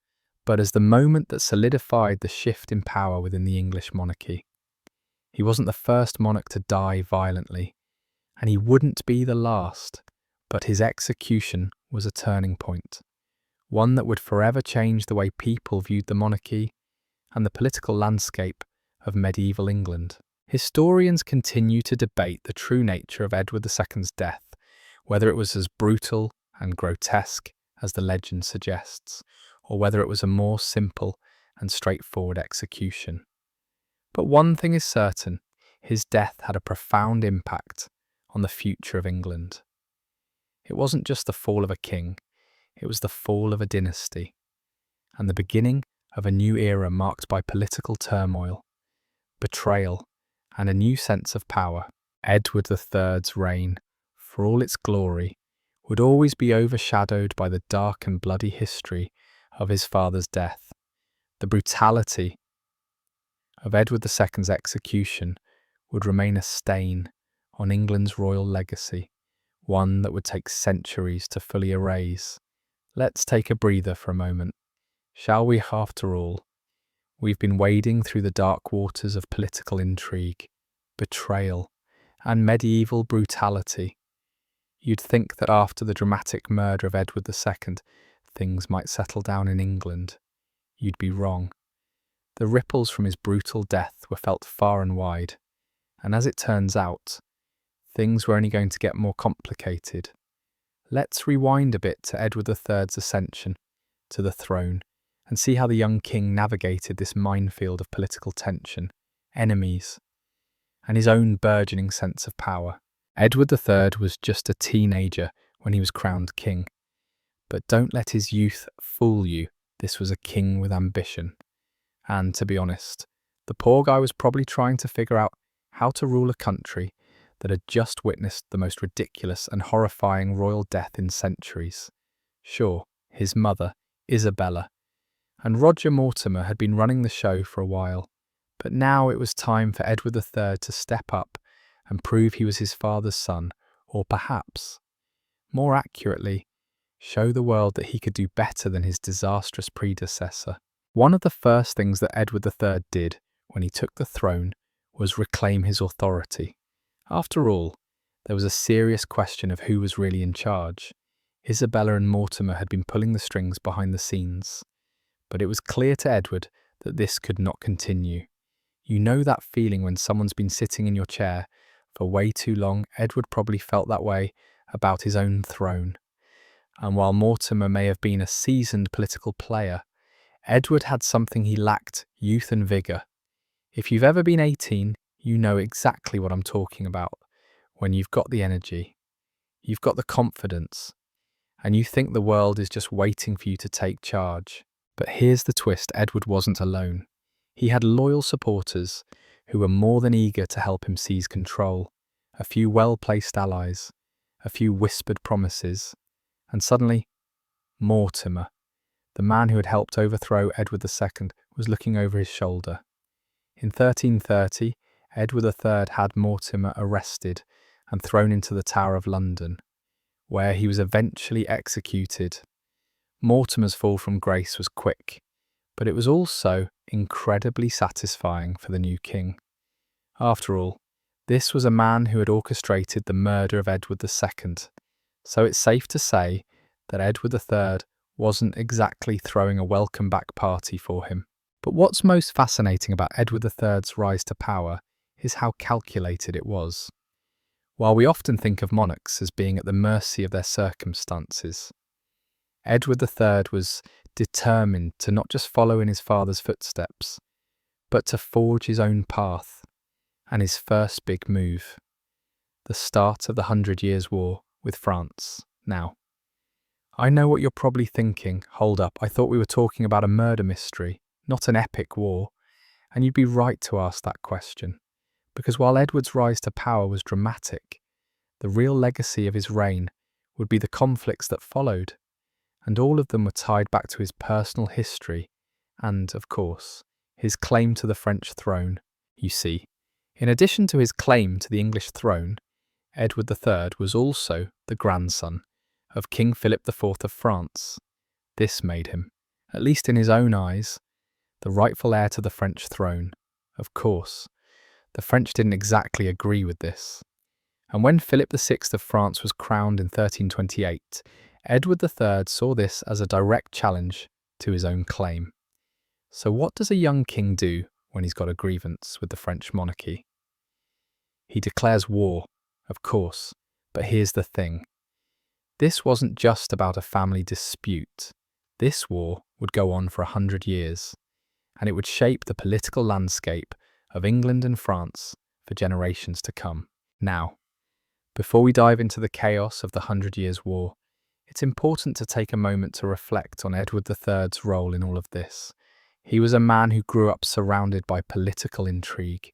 but as the moment that solidified the shift in power within the English monarchy. He wasn't the first monarch to die violently, and he wouldn't be the last, but his execution was a turning point, one that would forever change the way people viewed the monarchy and the political landscape of medieval England. Historians continue to debate the true nature of Edward II's death, whether it was as brutal and grotesque as the legend suggests, or whether it was a more simple and straightforward execution. But one thing is certain, his death had a profound impact on the future of England. It wasn't just the fall of a king, it was the fall of a dynasty, and the beginning of a new era marked by political turmoil, betrayal, and a new sense of power. Edward III's reign, for all its glory, would always be overshadowed by the dark and bloody history of his father's death. The brutality of Edward II's execution would remain a stain on England's royal legacy, one that would take centuries to fully erase. Let's take a breather for a moment, shall we? After all, we've been wading through the dark waters of political intrigue, betrayal, and medieval brutality. You'd think that after the dramatic murder of Edward II, things might settle down in England. You'd be wrong. The ripples from his brutal death were felt far and wide, and as it turns out, things were only going to get more complicated. Let's rewind a bit to Edward III's ascension to the throne and see how the young king navigated this minefield of political tension, enemies, and his own burgeoning sense of power. Edward III was just a teenager when he was crowned king. But don't let his youth fool you. This was a king with ambition. And to be honest, the poor guy was probably trying to figure out how to rule a country that had just witnessed the most ridiculous and horrifying royal death in centuries. Sure, his mother, Isabella, and Roger Mortimer had been running the show for a while, but now it was time for Edward III to step up and prove he was his father's son, or perhaps, more accurately, show the world that he could do better than his disastrous predecessor. One of the first things that Edward III did when he took the throne was reclaim his authority. After all, there was a serious question of who was really in charge. Isabella and Mortimer had been pulling the strings behind the scenes, but it was clear to Edward that this could not continue. You know that feeling when someone's been sitting in your chair for way too long? Edward probably felt that way about his own throne. And while Mortimer may have been a seasoned political player, Edward had something he lacked: youth and vigour. If you've ever been 18, you know exactly what I'm talking about. When you've got the energy, you've got the confidence, and you think the world is just waiting for you to take charge. But here's the twist: Edward wasn't alone. He had loyal supporters who were more than eager to help him seize control, a few well-placed allies, a few whispered promises, and suddenly Mortimer, the man who had helped overthrow Edward II, was looking over his shoulder. In 1330, Edward III had Mortimer arrested and thrown into the Tower of London, where he was eventually executed. Mortimer's fall from grace was quick, but it was also incredibly satisfying for the new king. After all, this was a man who had orchestrated the murder of Edward II, so it's safe to say that Edward III wasn't exactly throwing a welcome back party for him. But what's most fascinating about Edward III's rise to power is how calculated it was. While we often think of monarchs as being at the mercy of their circumstances, Edward III was determined to not just follow in his father's footsteps, but to forge his own path. And his first big move, the start of the 100 Years' War with France. Now, I know what you're probably thinking. Hold up, I thought we were talking about a murder mystery, not an epic war. And you'd be right to ask that question, because while Edward's rise to power was dramatic, the real legacy of his reign would be the conflicts that followed, and all of them were tied back to his personal history and, of course, his claim to the French throne. You see, in addition to his claim to the English throne, Edward III was also the grandson of King Philip IV of France. This made him, at least in his own eyes, the rightful heir to the French throne. Of course, the French didn't exactly agree with this. And when Philip VI of France was crowned in 1328, Edward III saw this as a direct challenge to his own claim. So what does a young king do when he's got a grievance with the French monarchy? He declares war, of course, but here's the thing. This wasn't just about a family dispute. This war would go on for 100 years, and it would shape the political landscape of England and France for generations to come. Now, before we dive into the chaos of the 100 Years' War, it's important to take a moment to reflect on Edward III's role in all of this. He was a man who grew up surrounded by political intrigue,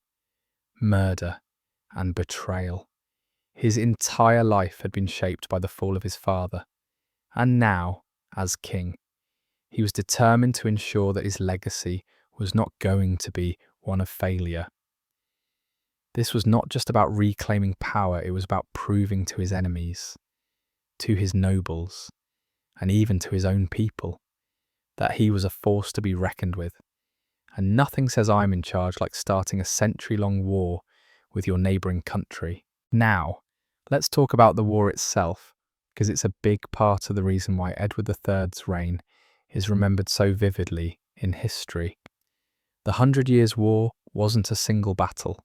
murder, and betrayal. His entire life had been shaped by the fall of his father, and now, as king, he was determined to ensure that his legacy was not going to be one of failure. This was not just about reclaiming power, it was about proving to his enemies, to his nobles, and even to his own people, that he was a force to be reckoned with. And nothing says I'm in charge like starting a century-long war with your neighbouring country. Now, let's talk about the war itself, because it's a big part of the reason why Edward III's reign is remembered so vividly in history. The 100 Years' War wasn't a single battle,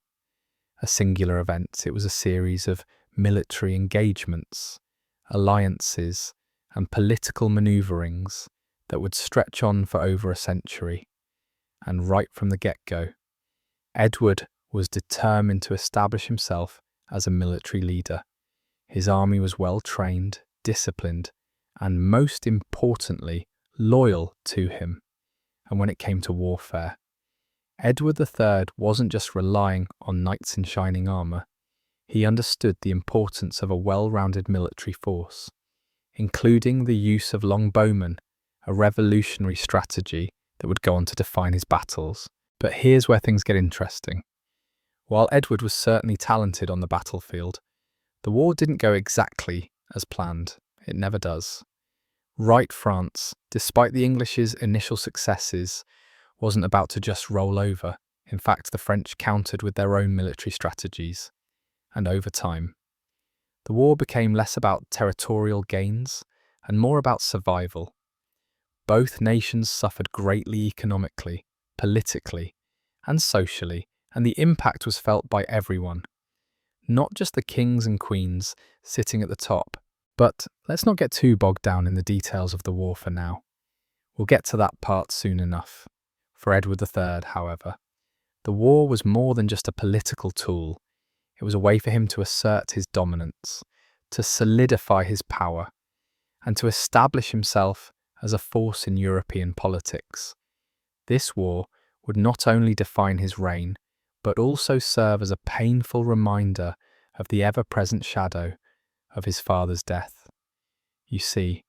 a singular event. It was a series of military engagements, alliances, and political manoeuvrings that would stretch on for over a century. And right from the get-go, Edward was determined to establish himself as a military leader. His army was well trained, disciplined, and most importantly, loyal to him. And when it came to warfare, Edward III wasn't just relying on knights in shining armour. He understood the importance of a well-rounded military force, including the use of longbowmen, a revolutionary strategy that would go on to define his battles. But here's where things get interesting. While Edward was certainly talented on the battlefield, the war didn't go exactly as planned. It never does. Right France, despite the English's initial successes, wasn't about to just roll over. In fact, the French countered with their own military strategies. And over time, the war became less about territorial gains and more about survival. Both nations suffered greatly economically, politically, and socially, and the impact was felt by everyone, not just the kings and queens sitting at the top. But let's not get too bogged down in the details of the war for now. We'll get to that part soon enough. For Edward III, however, the war was more than just a political tool. It was a way for him to assert his dominance, to solidify his power, and to establish himself as a force in European politics. This war would not only define his reign, but also serve as a painful reminder of the ever-present shadow of his father's death. You see,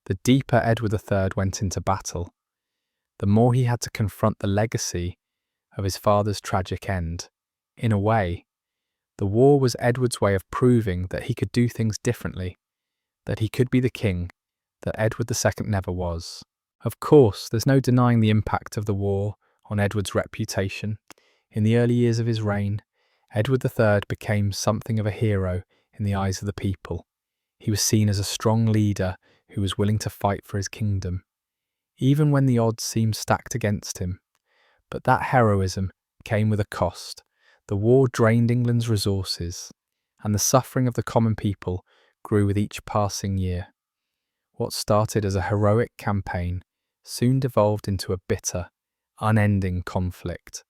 The deeper Edward III went into battle, the more he had to confront the legacy of his father's tragic end. In a way, the war was Edward's way of proving that he could do things differently, that he could be the king that Edward II never was. Of course, there's no denying the impact of the war on Edward's reputation. In the early years of his reign, Edward III became something of a hero in the eyes of the people. He was seen as a strong leader who was willing to fight for his kingdom, even when the odds seemed stacked against him. But that heroism came with a cost. The war drained England's resources, and the suffering of the common people grew with each passing year. What started as a heroic campaign soon devolved into a bitter, unending conflict,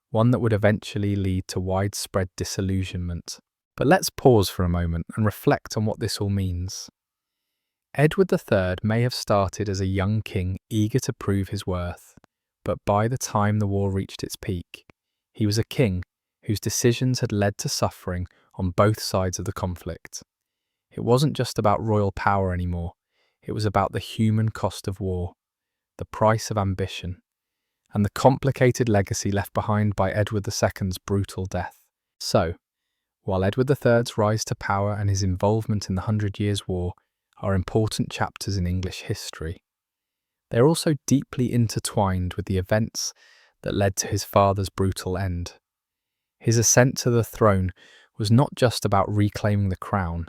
one that would eventually lead to widespread disillusionment. But let's pause for a moment and reflect on what this all means. Edward III may have started as a young king eager to prove his worth, but by the time the war reached its peak, he was a king whose decisions had led to suffering on both sides of the conflict. It wasn't just about royal power anymore, it was about the human cost of war, the price of ambition, and the complicated legacy left behind by Edward II's brutal death. So, while Edward III's rise to power and his involvement in the 100 Years' War are important chapters in English history, they're also deeply intertwined with the events that led to his father's brutal end. His ascent to the throne was not just about reclaiming the crown,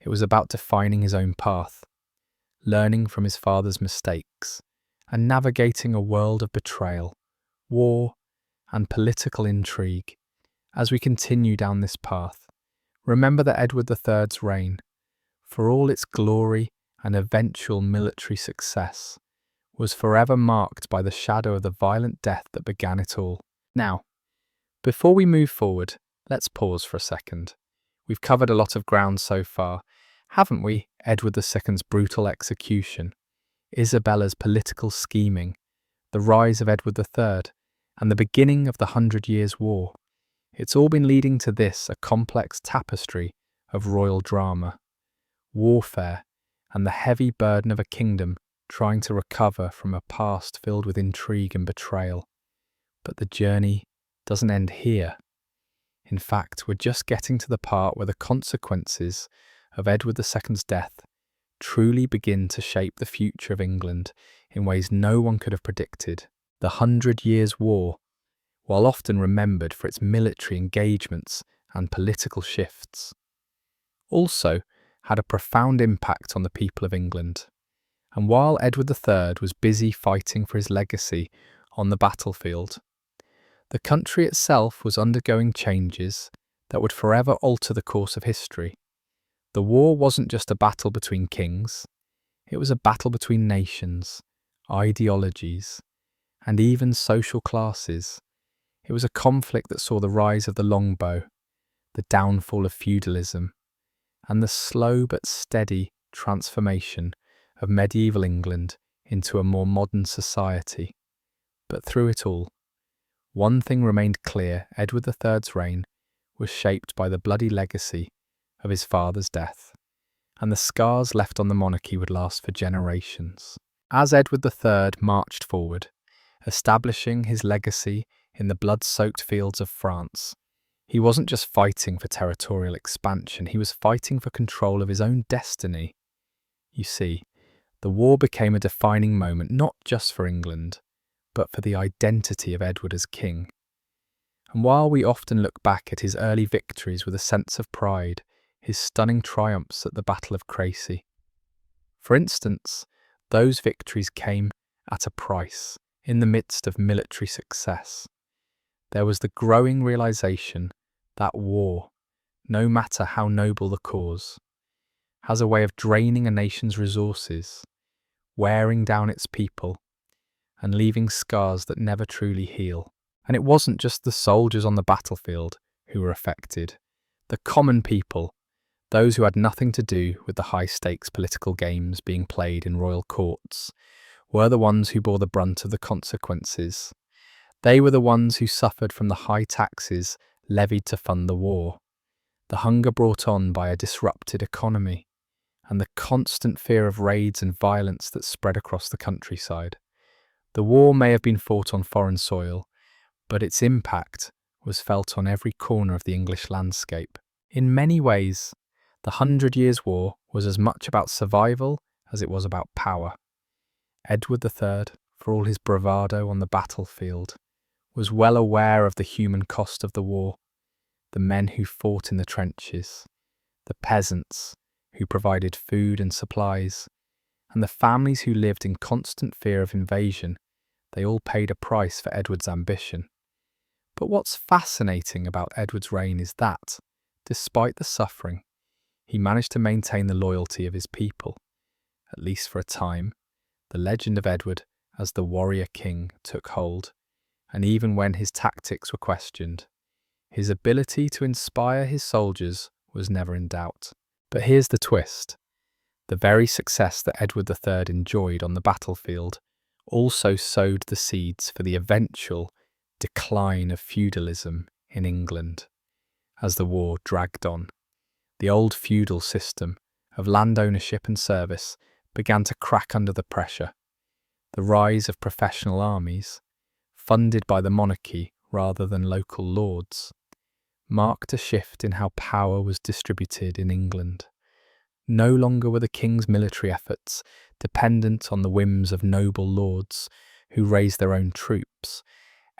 it was about defining his own path, learning from his father's mistakes, and navigating a world of betrayal, war, and political intrigue. As we continue down this path, remember that Edward III's reign, for all its glory and eventual military success, was forever marked by the shadow of the violent death that began it all. Now, before we move forward, let's pause for a second. We've covered a lot of ground so far, haven't we? Edward II's brutal execution, Isabella's political scheming, the rise of Edward III, and the beginning of the 100 Years' War. It's all been leading to this, a complex tapestry of royal drama, warfare, and the heavy burden of a kingdom trying to recover from a past filled with intrigue and betrayal. But the journey doesn't end here. In fact, we're just getting to the part where the consequences of Edward II's death truly begin to shape the future of England in ways no one could have predicted. The 100 Years' War, while often remembered for its military engagements and political shifts, also had a profound impact on the people of England. And while Edward III was busy fighting for his legacy on the battlefield, the country itself was undergoing changes that would forever alter the course of history. The war wasn't just a battle between kings, it was a battle between nations, ideologies, and even social classes. It was a conflict that saw the rise of the longbow, the downfall of feudalism, and the slow but steady transformation of medieval England into a more modern society. But through it all, one thing remained clear: Edward III's reign was shaped by the bloody legacy of his father's death, and the scars left on the monarchy would last for generations. As Edward III marched forward, establishing his legacy in the blood-soaked fields of France, he wasn't just fighting for territorial expansion, he was fighting for control of his own destiny. You see, the war became a defining moment not just for England, but for the identity of Edward as king. And while we often look back at his early victories with a sense of pride, his stunning triumphs at the Battle of Crecy, for instance, those victories came at a price. In the midst of military success, there was the growing realization that war, no matter how noble the cause, has a way of draining a nation's resources, wearing down its people, and leaving scars that never truly heal. And it wasn't just the soldiers on the battlefield who were affected. The common people, those who had nothing to do with the high-stakes political games being played in royal courts, were the ones who bore the brunt of the consequences. They were the ones who suffered from the high taxes levied to fund the war, the hunger brought on by a disrupted economy, and the constant fear of raids and violence that spread across the countryside. The war may have been fought on foreign soil, but its impact was felt on every corner of the English landscape. In many ways, the Hundred Years' War was as much about survival as it was about power. Edward III, for all his bravado on the battlefield, was well aware of the human cost of the war, the men who fought in the trenches, the peasants who provided food and supplies, and the families who lived in constant fear of invasion. They all paid a price for Edward's ambition. But what's fascinating about Edward's reign is that, despite the suffering, he managed to maintain the loyalty of his people. At least for a time, the legend of Edward as the warrior king took hold, and even when his tactics were questioned, his ability to inspire his soldiers was never in doubt. But here's the twist. The very success that Edward III enjoyed on the battlefield also sowed the seeds for the eventual decline of feudalism in England. As the war dragged on, the old feudal system of land ownership and service began to crack under the pressure. The rise of professional armies, funded by the monarchy rather than local lords, marked a shift in how power was distributed in England. No longer were the king's military efforts dependent on the whims of noble lords who raised their own troops.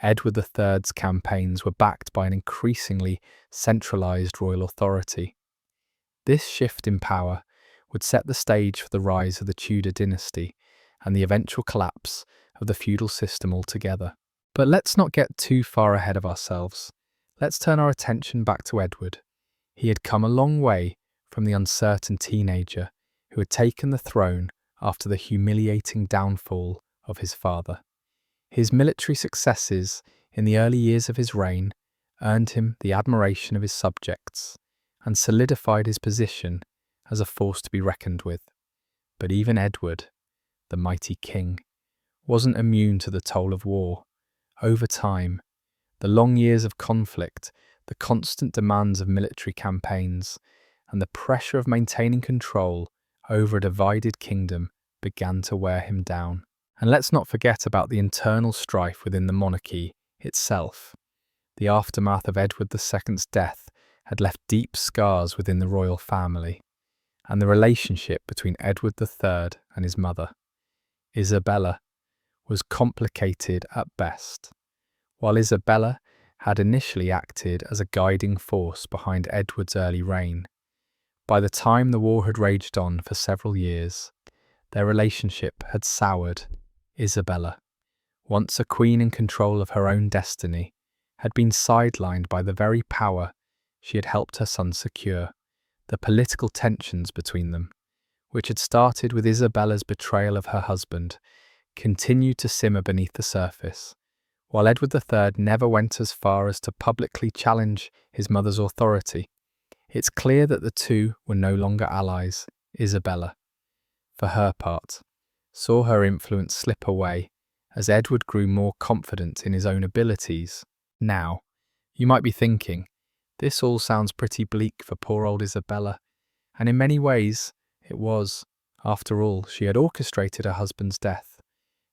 Edward III's campaigns were backed by an increasingly centralised royal authority. This shift in power would set the stage for the rise of the Tudor dynasty and the eventual collapse of the feudal system altogether. But let's not get too far ahead of ourselves. Let's turn our attention back to Edward. He had come a long way from the uncertain teenager who had taken the throne after the humiliating downfall of his father. His military successes in the early years of his reign earned him the admiration of his subjects and solidified his position as a force to be reckoned with. But even Edward, the mighty king, wasn't immune to the toll of war. Over time, the long years of conflict, the constant demands of military campaigns, and the pressure of maintaining control over a divided kingdom began to wear him down. And let's not forget about the internal strife within the monarchy itself. The aftermath of Edward II's death had left deep scars within the royal family, and the relationship between Edward III and his mother, Isabella, was complicated at best. While Isabella had initially acted as a guiding force behind Edward's early reign, by the time the war had raged on for several years, their relationship had soured. Isabella, once a queen in control of her own destiny, had been sidelined by the very power she had helped her son secure. The political tensions between them, which had started with Isabella's betrayal of her husband, continued to simmer beneath the surface. While Edward III never went as far as to publicly challenge his mother's authority, it's clear that the two were no longer allies. Isabella, for her part, saw her influence slip away as Edward grew more confident in his own abilities. Now, you might be thinking, this all sounds pretty bleak for poor old Isabella, and in many ways it was. After all, she had orchestrated her husband's death,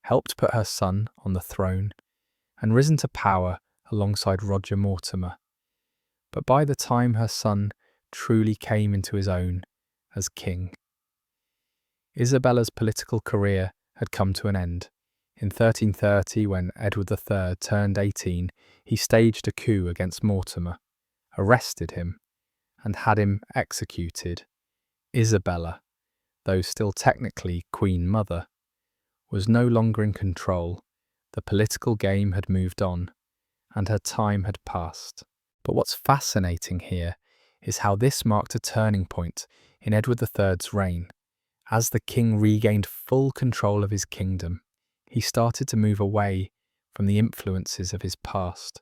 helped put her son on the throne, and risen to power alongside Roger Mortimer. But by the time her son truly came into his own as king, Isabella's political career had come to an end. In 1330, when Edward III turned 18, he staged a coup against Mortimer, arrested him, and had him executed. Isabella, though still technically Queen Mother, was no longer in control. The political game had moved on, and her time had passed. But what's fascinating here is how this marked a turning point in Edward III's reign. As the king regained full control of his kingdom, he started to move away from the influences of his past,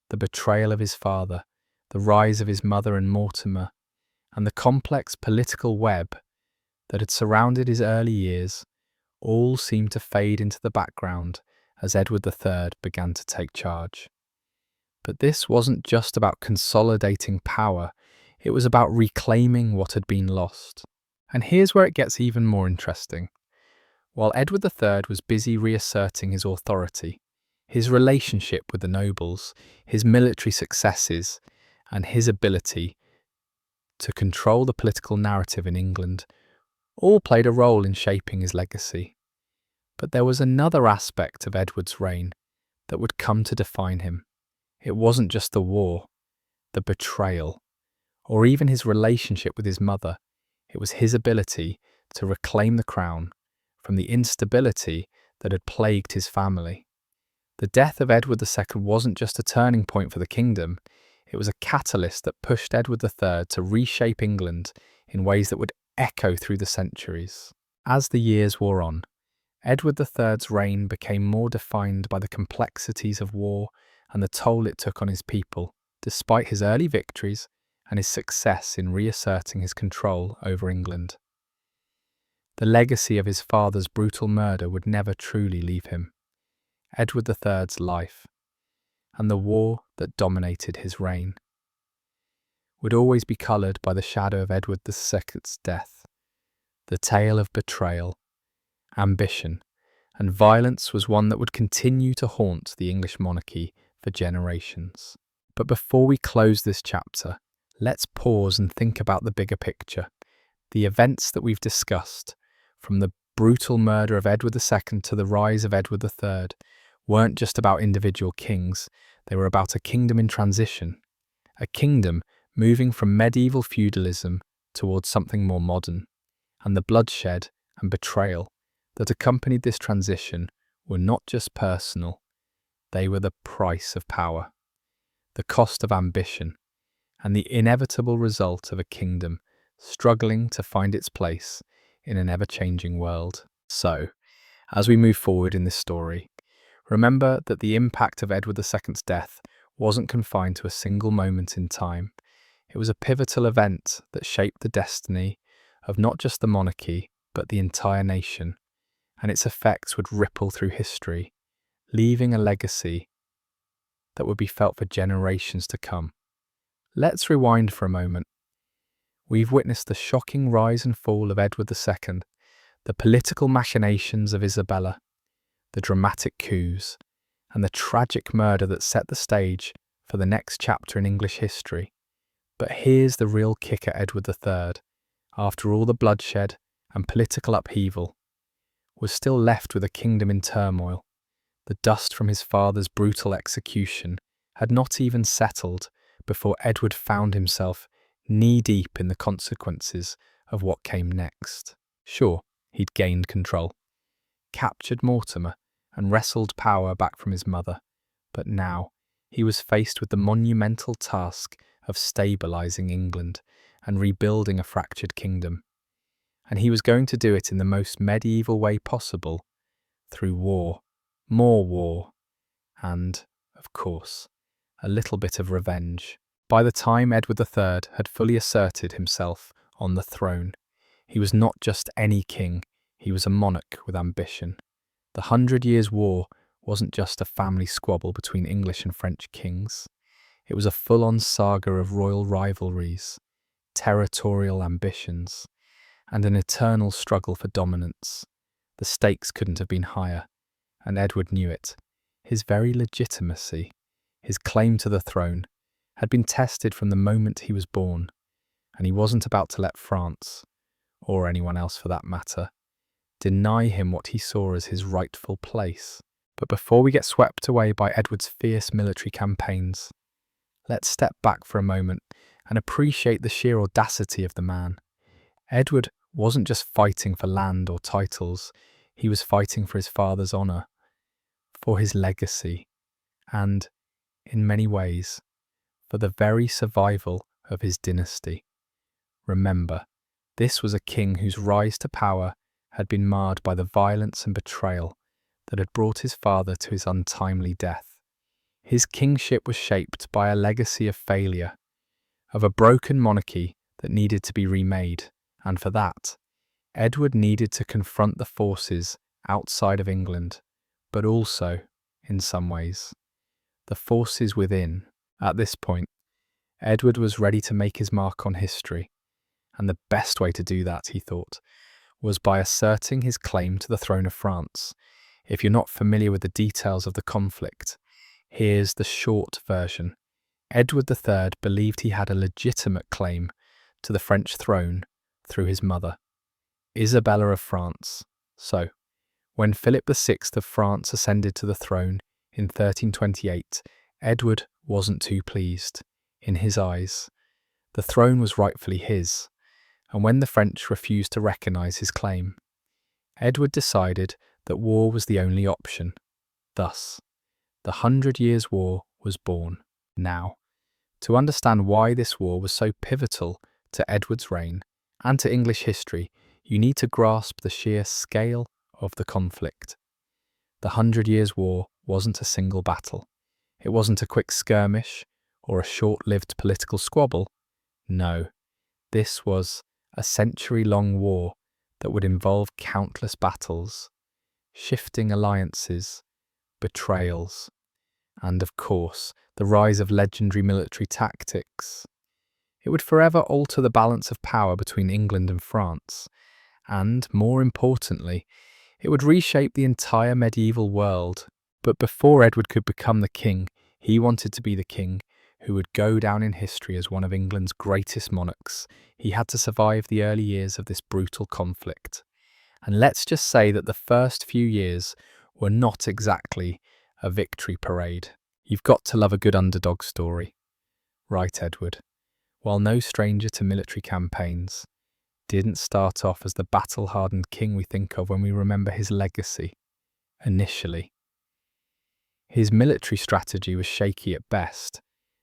the betrayal of his father, the rise of his mother and Mortimer, and the complex political web that had surrounded his early years, all seemed to fade into the background as Edward III began to take charge. But this wasn't just about consolidating power, it was about reclaiming what had been lost. And here's where it gets even more interesting. While Edward III was busy reasserting his authority, his relationship with the nobles, his military successes, and his ability to control the political narrative in England all played a role in shaping his legacy. But there was another aspect of Edward's reign that would come to define him. It wasn't just the war, the betrayal, or even his relationship with his mother. It was his ability to reclaim the crown from the instability that had plagued his family. The death of Edward II wasn't just a turning point for the kingdom, it was a catalyst that pushed Edward III to reshape England in ways that would echo through the centuries. As the years wore on, Edward III's reign became more defined by the complexities of war and the toll it took on his people, despite his early victories and his success in reasserting his control over England. The legacy of his father's brutal murder would never truly leave him. Edward III's life, and the war that dominated his reign, would always be coloured by the shadow of Edward II's death. The tale of betrayal, ambition, and violence was one that would continue to haunt the English monarchy for generations. But before we close this chapter, let's pause and think about the bigger picture. The events that we've discussed, from the brutal murder of Edward II to the rise of Edward III, weren't just about individual kings, they were about a kingdom in transition. A kingdom moving from medieval feudalism towards something more modern. And the bloodshed and betrayal that accompanied this transition were not just personal, they were the price of power, the cost of ambition, and the inevitable result of a kingdom struggling to find its place in an ever-changing world. So, as we move forward in this story, remember that the impact of Edward II's death wasn't confined to a single moment in time. It was a pivotal event that shaped the destiny of not just the monarchy, but the entire nation, and its effects would ripple through history, leaving a legacy that would be felt for generations to come. Let's rewind for a moment. We've witnessed the shocking rise and fall of Edward II, the political machinations of Isabella, the dramatic coups, and the tragic murder that set the stage for the next chapter in English history. But here's the real kicker: Edward III, after all the bloodshed and political upheaval, was still left with a kingdom in turmoil. The dust from his father's brutal execution had not even settled before Edward found himself knee-deep in the consequences of what came next. Sure, he'd gained control, captured Mortimer, and wrestled power back from his mother, but now he was faced with the monumental task of stabilising England and rebuilding a fractured kingdom. And he was going to do it in the most medieval way possible, through war, more war, and, of course, a little bit of revenge. By the time Edward III had fully asserted himself on the throne, he was not just any king, he was a monarch with ambition. The 100 Years' War wasn't just a family squabble between English and French kings. It was a full-on saga of royal rivalries, territorial ambitions, and an eternal struggle for dominance. The stakes couldn't have been higher, and Edward knew it. His very legitimacy, his claim to the throne, had been tested from the moment he was born, and he wasn't about to let France, or anyone else for that matter, deny him what he saw as his rightful place. But before we get swept away by Edward's fierce military campaigns, let's step back for a moment and appreciate the sheer audacity of the man. Edward wasn't just fighting for land or titles, he was fighting for his father's honour, for his legacy, and, in many ways, for the very survival of his dynasty. Remember, this was a king whose rise to power had been marred by the violence and betrayal that had brought his father to his untimely death. His kingship was shaped by a legacy of failure, of a broken monarchy that needed to be remade, and for that, Edward needed to confront the forces outside of England, but also, in some ways, the forces within. At this point, Edward was ready to make his mark on history, And the best way to do that, he thought, was by asserting his claim to the throne of France. If you're not familiar with the details of the conflict, here's the short version. Edward III believed he had a legitimate claim to the French throne through his mother, Isabella of France. So, when Philip VI of France ascended to the throne in 1328, Edward wasn't too pleased. In his eyes, the throne was rightfully his, and when the French refused to recognise his claim, Edward decided that war was the only option. Thus, the 100 Years' War was born. Now, to understand why this war was so pivotal to Edward's reign and to English history, you need to grasp the sheer scale of the conflict. The 100 Years' War wasn't a single battle. It wasn't a quick skirmish or a short-lived political squabble. No, this was a century-long war that would involve countless battles, shifting alliances, betrayals, and of course, the rise of legendary military tactics. It would forever alter the balance of power between England and France, and, more importantly, it would reshape the entire medieval world. But before Edward could become the king, he wanted to be the king who would go down in history as one of England's greatest monarchs. He had to survive the early years of this brutal conflict. And let's just say that the first few years were not exactly a victory parade. You've got to love a good underdog story. Right, Edward, while no stranger to military campaigns, didn't start off as the battle-hardened king we think of when we remember his legacy. Initially, his military strategy was shaky at best.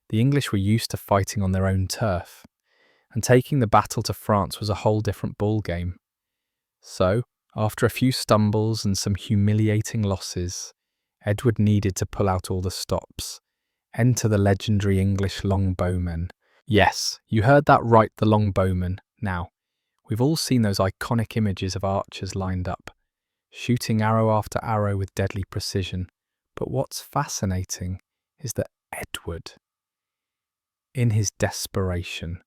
The English were used to fighting on their own turf, and taking the battle to France was a whole different ballgame. So, after a few stumbles and some humiliating losses, Edward needed to pull out all the stops. Enter the legendary English longbowmen. Yes, you heard that right, the longbowmen. Now, we've all seen those iconic images of archers lined up, shooting arrow after arrow with deadly precision. But what's fascinating is that Edward, in his desperation,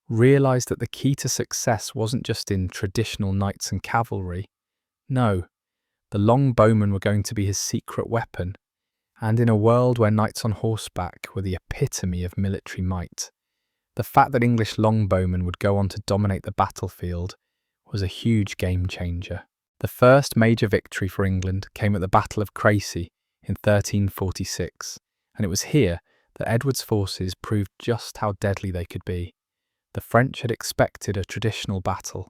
realised that the key to success wasn't just in traditional knights and cavalry. No, the longbowmen were going to be his secret weapon. And in a world where knights on horseback were the epitome of military might, the fact that English longbowmen would go on to dominate the battlefield was a huge game changer. The first major victory for England came at the Battle of Crecy in 1346, and it was here that Edward's forces proved just how deadly they could be. The French had expected a traditional battle,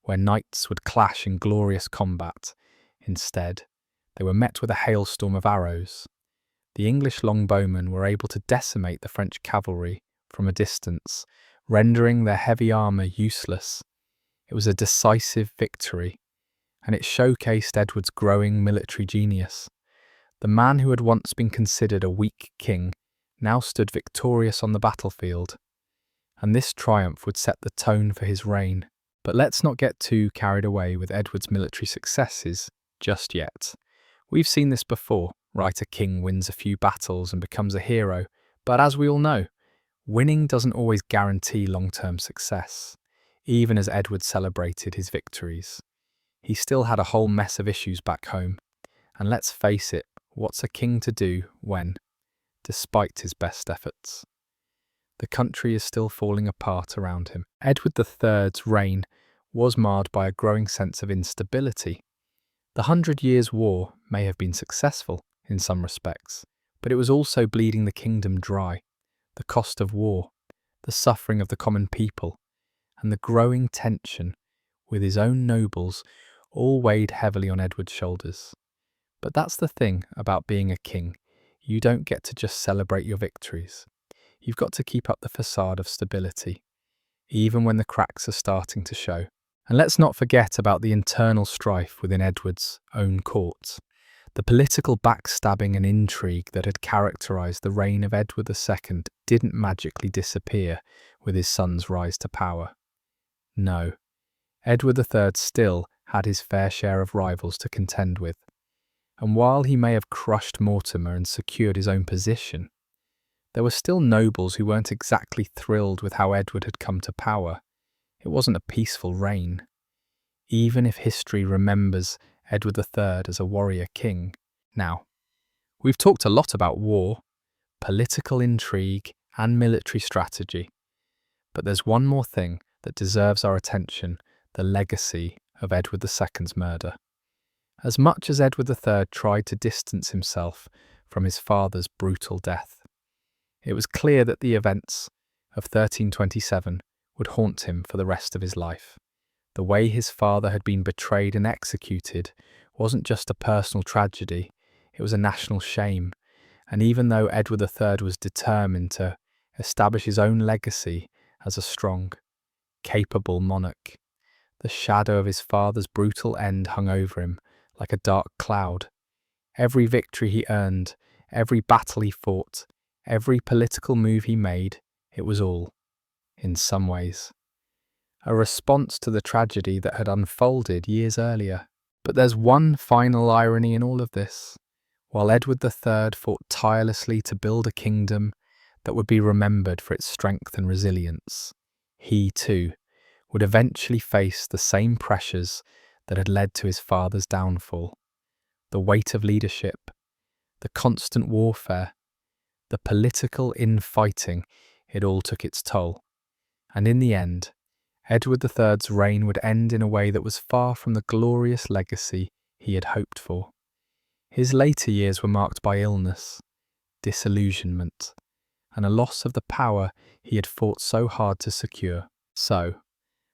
where knights would clash in glorious combat. Instead, they were met with a hailstorm of arrows. The English longbowmen were able to decimate the French cavalry from a distance, rendering their heavy armour useless. It was a decisive victory, and it showcased Edward's growing military genius. The man who had once been considered a weak king now stood victorious on the battlefield, and this triumph would set the tone for his reign. But let's not get too carried away with Edward's military successes just yet. We've seen this before, right? A king wins a few battles and becomes a hero, but as we all know, winning doesn't always guarantee long-term success. Even as Edward celebrated his victories, he still had a whole mess of issues back home. And let's face it, what's a king to do when, despite his best efforts, the country is still falling apart around him? Edward III's reign was marred by a growing sense of instability. The 100 Years' War may have been successful in some respects, but it was also bleeding the kingdom dry. The cost of war, the suffering of the common people, and the growing tension with his own nobles all weighed heavily on Edward's shoulders. But that's the thing about being a king. You don't get to just celebrate your victories. You've got to keep up the facade of stability, even when the cracks are starting to show. And let's not forget about the internal strife within Edward's own court. The political backstabbing and intrigue that had characterised the reign of Edward II didn't magically disappear with his son's rise to power. No, Edward III still had his fair share of rivals to contend with. And while he may have crushed Mortimer and secured his own position, there were still nobles who weren't exactly thrilled with how Edward had come to power. It wasn't a peaceful reign, even if history remembers Edward III as a warrior king. Now, we've talked a lot about war, political intrigue, and military strategy, but there's one more thing that deserves our attention: the legacy of Edward II's murder. As much as Edward III tried to distance himself from his father's brutal death, it was clear that the events of 1327 would haunt him for the rest of his life. The way his father had been betrayed and executed wasn't just a personal tragedy, it was a national shame. And even though Edward III was determined to establish his own legacy as a strong, capable monarch, the shadow of his father's brutal end hung over him like a dark cloud. Every victory he earned, every battle he fought, every political move he made, it was all, in some ways, a response to the tragedy that had unfolded years earlier. But there's one final irony in all of this. While Edward III fought tirelessly to build a kingdom that would be remembered for its strength and resilience, he too would eventually face the same pressures that had led to his father's downfall. The weight of leadership, the constant warfare, the political infighting, it all took its toll. And in the end, Edward III's reign would end in a way that was far from the glorious legacy he had hoped for. His later years were marked by illness, disillusionment, and a loss of the power he had fought so hard to secure. So,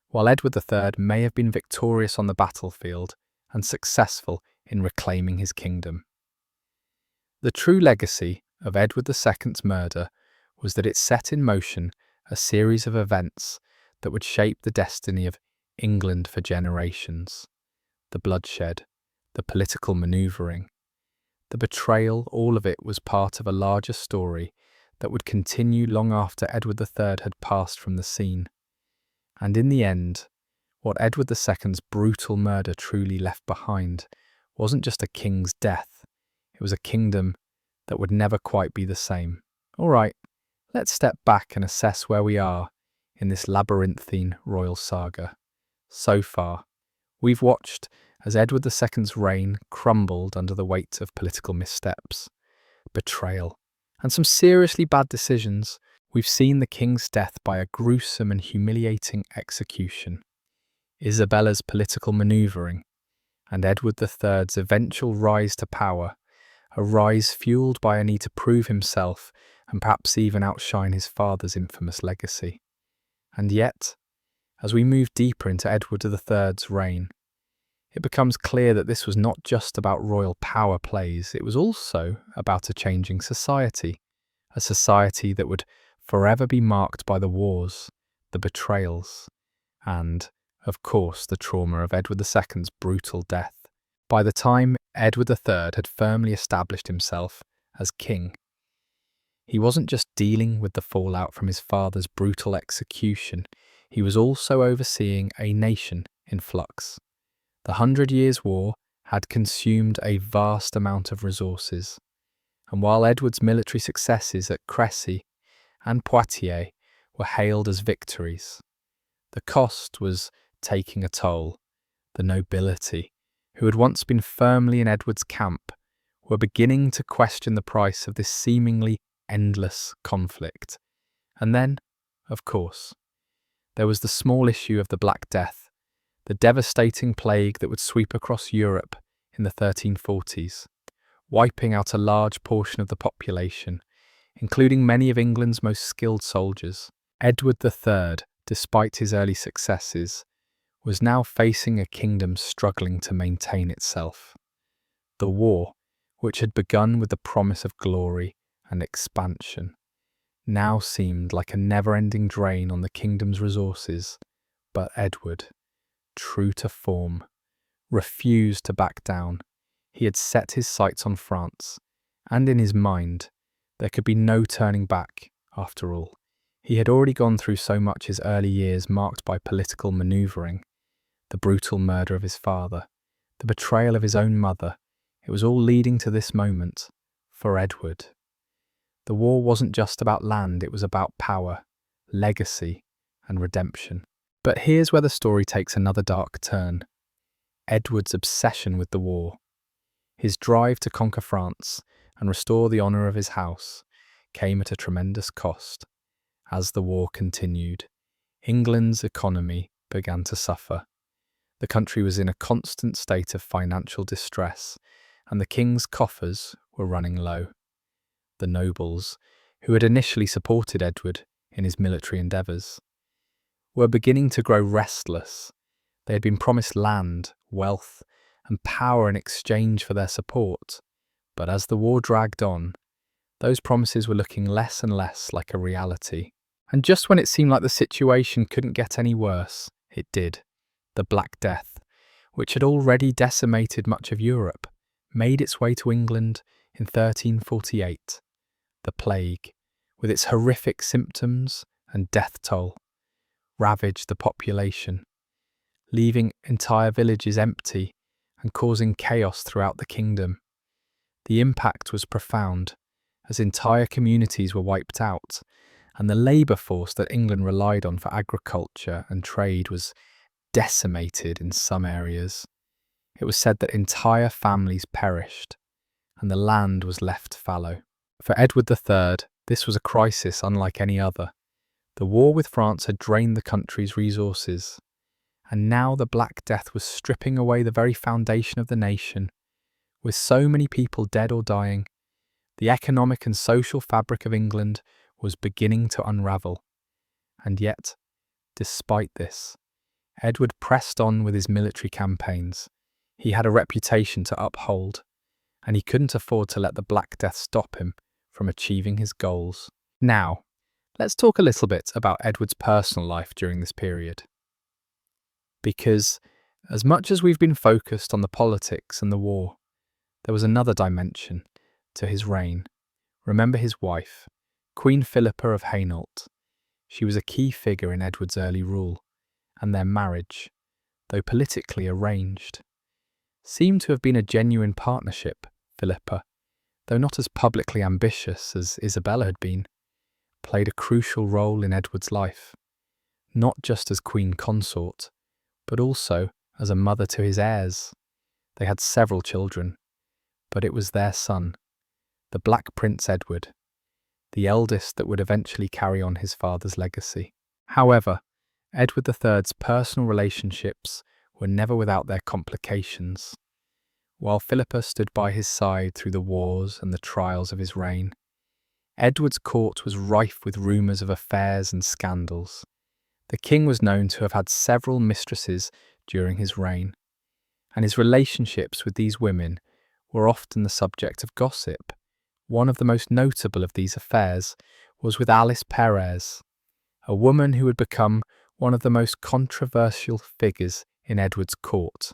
while Edward III may have been victorious on the battlefield and successful in reclaiming his kingdom, the true legacy of Edward II's murder was that it set in motion a series of events that would shape the destiny of England for generations. The bloodshed, the political manoeuvring, the betrayal, all of it was part of a larger story that would continue long after Edward III had passed from the scene. And in the end, what Edward II's brutal murder truly left behind wasn't just a king's death, it was a kingdom that would never quite be the same. All right, let's step back and assess where we are in this labyrinthine royal saga. So far, we've watched as Edward II's reign crumbled under the weight of political missteps, betrayal, and some seriously bad decisions. We've seen the king's death by a gruesome and humiliating execution, Isabella's political manoeuvring, and Edward III's eventual rise to power, a rise fueled by a need to prove himself and perhaps even outshine his father's infamous legacy. And yet, as we move deeper into Edward III's reign, it becomes clear that this was not just about royal power plays, it was also about a changing society, a society that would forever be marked by the wars, the betrayals, and, of course, the trauma of Edward II's brutal death. By the time Edward III had firmly established himself as king, he wasn't just dealing with the fallout from his father's brutal execution, he was also overseeing a nation in flux. The 100 Years' War had consumed a vast amount of resources, and while Edward's military successes at Crécy and Poitiers were hailed as victories, the cost was taking a toll. The nobility, who had once been firmly in Edward's camp, were beginning to question the price of this seemingly endless conflict. And then, of course, there was the small issue of the Black Death, the devastating plague that would sweep across Europe in the 1340s, wiping out a large portion of the population, including many of England's most skilled soldiers. Edward III, despite his early successes, was now facing a kingdom struggling to maintain itself. The war, which had begun with the promise of glory and expansion, now seemed like a never-ending drain on the kingdom's resources. But Edward, true to form, refused to back down. He had set his sights on France, and in his mind, there could be no turning back, after all. He had already gone through so much his early years marked by political manoeuvring, the brutal murder of his father, the betrayal of his own mother. It was all leading to this moment for Edward. The war wasn't just about land, it was about power, legacy, and redemption. But here's where the story takes another dark turn. Edward's obsession with the war, his drive to conquer France and restore the honour of his house, came at a tremendous cost. As the war continued, England's economy began to suffer. The country was in a constant state of financial distress, and the king's coffers were running low. The nobles, who had initially supported Edward in his military endeavours, were beginning to grow restless. They had been promised land, wealth, and power in exchange for their support, but as the war dragged on, those promises were looking less and less like a reality. And just when it seemed like the situation couldn't get any worse, it did. The Black Death, which had already decimated much of Europe, made its way to England in 1348. The plague, with its horrific symptoms and death toll, ravaged the population, leaving entire villages empty and causing chaos throughout the kingdom. The impact was profound, as entire communities were wiped out, and the labour force that England relied on for agriculture and trade was decimated in some areas. It was said that entire families perished, and the land was left fallow. For Edward III, this was a crisis unlike any other. The war with France had drained the country's resources, and now the Black Death was stripping away the very foundation of the nation. With so many people dead or dying, the economic and social fabric of England was beginning to unravel. And yet, despite this, Edward pressed on with his military campaigns. He had a reputation to uphold, and he couldn't afford to let the Black Death stop him from achieving his goals. Now, let's talk a little bit about Edward's personal life during this period. Because, as much as we've been focused on the politics and the war, there was another dimension to his reign. Remember his wife, Queen Philippa of Hainault. She was a key figure in Edward's early rule, and their marriage, though politically arranged, seemed to have been a genuine partnership. Philippa, though not as publicly ambitious as Isabella had been, played a crucial role in Edward's life, not just as queen consort, but also as a mother to his heirs. They had several children, but it was their son, the Black Prince Edward, the eldest that would eventually carry on his father's legacy. However, Edward III's personal relationships were never without their complications. While Philippa stood by his side through the wars and the trials of his reign, Edward's court was rife with rumours of affairs and scandals. The king was known to have had several mistresses during his reign, and his relationships with these women were often the subject of gossip. One of the most notable of these affairs was with Alice Perez, a woman who would become one of the most controversial figures in Edward's court.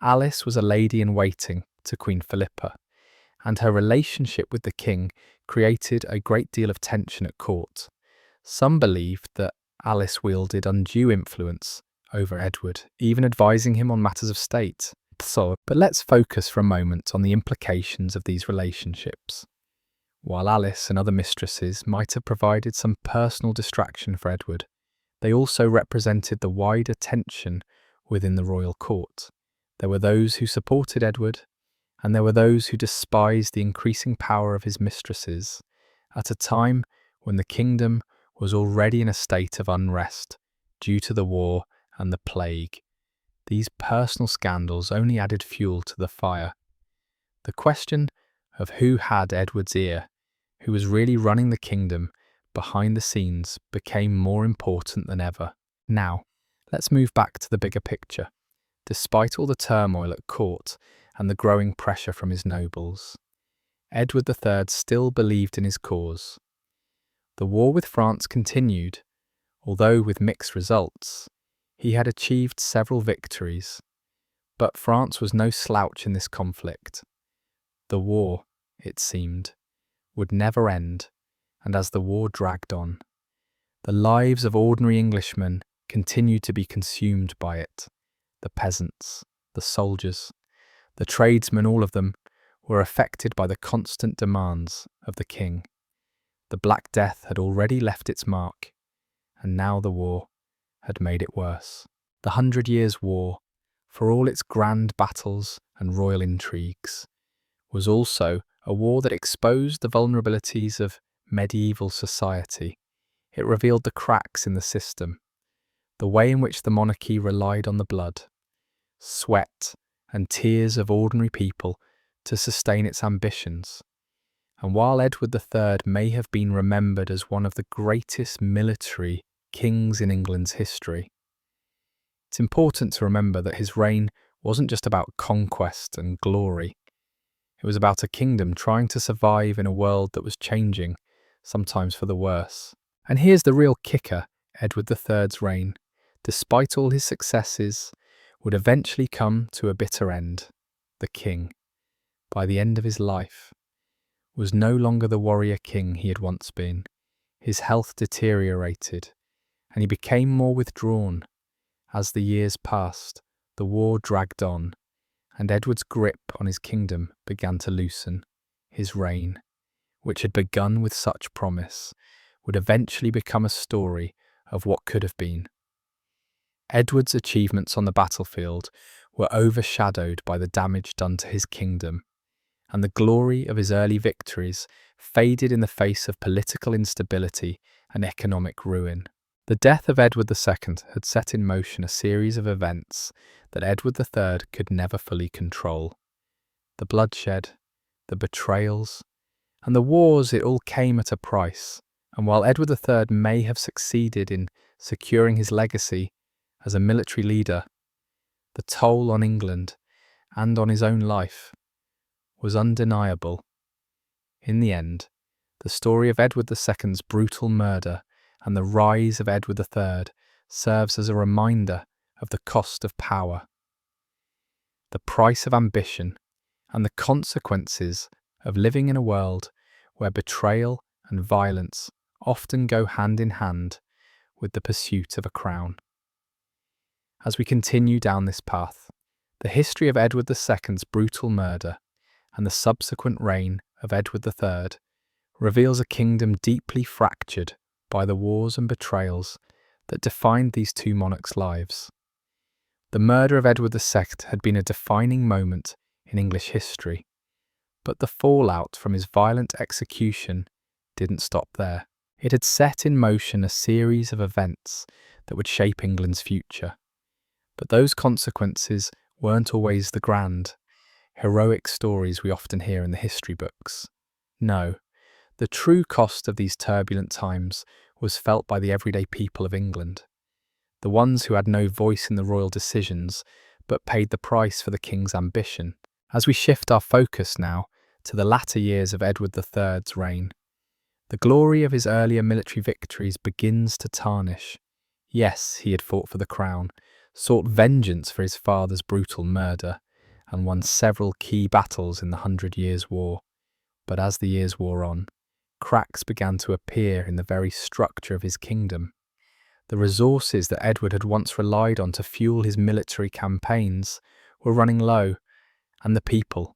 Alice was a lady-in-waiting to Queen Philippa, and her relationship with the king created a great deal of tension at court. Some believed that Alice wielded undue influence over Edward, even advising him on matters of state. But let's focus for a moment on the implications of these relationships. While Alice and other mistresses might have provided some personal distraction for Edward, they also represented the wider tension within the royal court. There were those who supported Edward, and there were those who despised the increasing power of his mistresses, at a time when the kingdom was already in a state of unrest due to the war and the plague. These personal scandals only added fuel to the fire. The question of who had Edward's ear, who was really running the kingdom behind the scenes, became more important than ever. Now, let's move back to the bigger picture. Despite all the turmoil at court and the growing pressure from his nobles, Edward III still believed in his cause. The war with France continued, although with mixed results. He had achieved several victories, but France was no slouch in this conflict. The war, it seemed, would never end, and as the war dragged on, the lives of ordinary Englishmen continued to be consumed by it. The peasants, the soldiers, the tradesmen, all of them, were affected by the constant demands of the king. The Black Death had already left its mark, and now the war had made it worse. The 100 Years' War, for all its grand battles and royal intrigues, was also a war that exposed the vulnerabilities of medieval society. It revealed the cracks in the system, the way in which the monarchy relied on the blood, sweat, and tears of ordinary people to sustain its ambitions. And while Edward III may have been remembered as one of the greatest military kings in England's history, it's important to remember that his reign wasn't just about conquest and glory. It was about a kingdom trying to survive in a world that was changing, sometimes for the worse. And here's the real kicker: Edward III's reign, despite all his successes, would eventually come to a bitter end. The king, by the end of his life, was no longer the warrior king he had once been. His health deteriorated, and he became more withdrawn. As the years passed, the war dragged on, and Edward's grip on his kingdom began to loosen. His reign, which had begun with such promise, would eventually become a story of what could have been. Edward's achievements on the battlefield were overshadowed by the damage done to his kingdom, and the glory of his early victories faded in the face of political instability and economic ruin. The death of Edward II had set in motion a series of events that Edward III could never fully control. The bloodshed, the betrayals, and the wars, it all came at a price, and while Edward III may have succeeded in securing his legacy as a military leader, the toll on England and on his own life was undeniable. In the end, the story of Edward II's brutal murder and the rise of Edward III serves as a reminder of the cost of power, the price of ambition, and the consequences of living in a world where betrayal and violence often go hand in hand with the pursuit of a crown. As we continue down this path, the history of Edward II's brutal murder and the subsequent reign of Edward III reveals a kingdom deeply fractured by the wars and betrayals that defined these two monarchs' lives. The murder of Edward II had been a defining moment in English history, but the fallout from his violent execution didn't stop there. It had set in motion a series of events that would shape England's future. But those consequences weren't always the grand, heroic stories we often hear in the history books. No, the true cost of these turbulent times was felt by the everyday people of England, the ones who had no voice in the royal decisions but paid the price for the king's ambition. As we shift our focus now to the latter years of Edward III's reign, the glory of his earlier military victories begins to tarnish. Yes, he had fought for the crown, sought vengeance for his father's brutal murder, and won several key battles in the 100 Years' War. But as the years wore on, cracks began to appear in the very structure of his kingdom. The resources that Edward had once relied on to fuel his military campaigns were running low, and the people,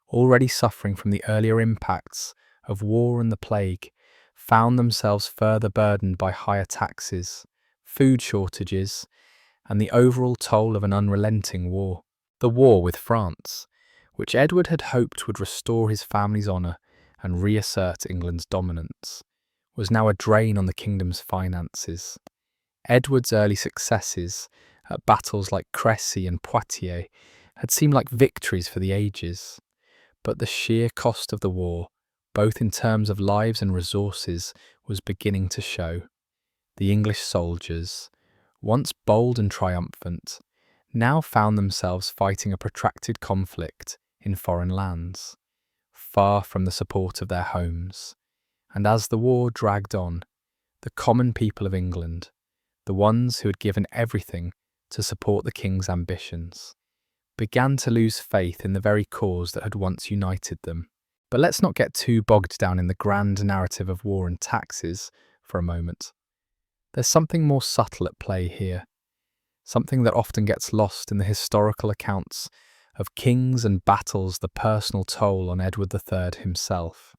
already suffering from the earlier impacts of war and the plague, found themselves further burdened by higher taxes, food shortages, and the overall toll of an unrelenting war. The war with France, which Edward had hoped would restore his family's honour and reassert England's dominance, was now a drain on the kingdom's finances. Edward's early successes at battles like Crécy and Poitiers had seemed like victories for the ages, but the sheer cost of the war, both in terms of lives and resources, was beginning to show. The English soldiers, once bold and triumphant, now found themselves fighting a protracted conflict in foreign lands, far from the support of their homes. And as the war dragged on, the common people of England, the ones who had given everything to support the king's ambitions, began to lose faith in the very cause that had once united them. But let's not get too bogged down in the grand narrative of war and taxes for a moment. There's something more subtle at play here, something that often gets lost in the historical accounts of kings and battles, the personal toll on Edward III himself.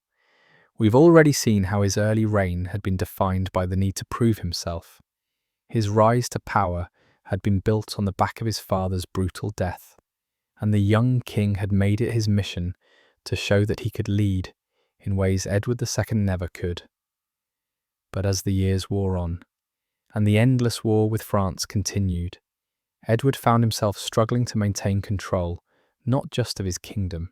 We've already seen how his early reign had been defined by the need to prove himself. His rise to power had been built on the back of his father's brutal death, and the young king had made it his mission to show that he could lead in ways Edward II never could. But as the years wore on, and the endless war with France continued, Edward found himself struggling to maintain control, not just of his kingdom,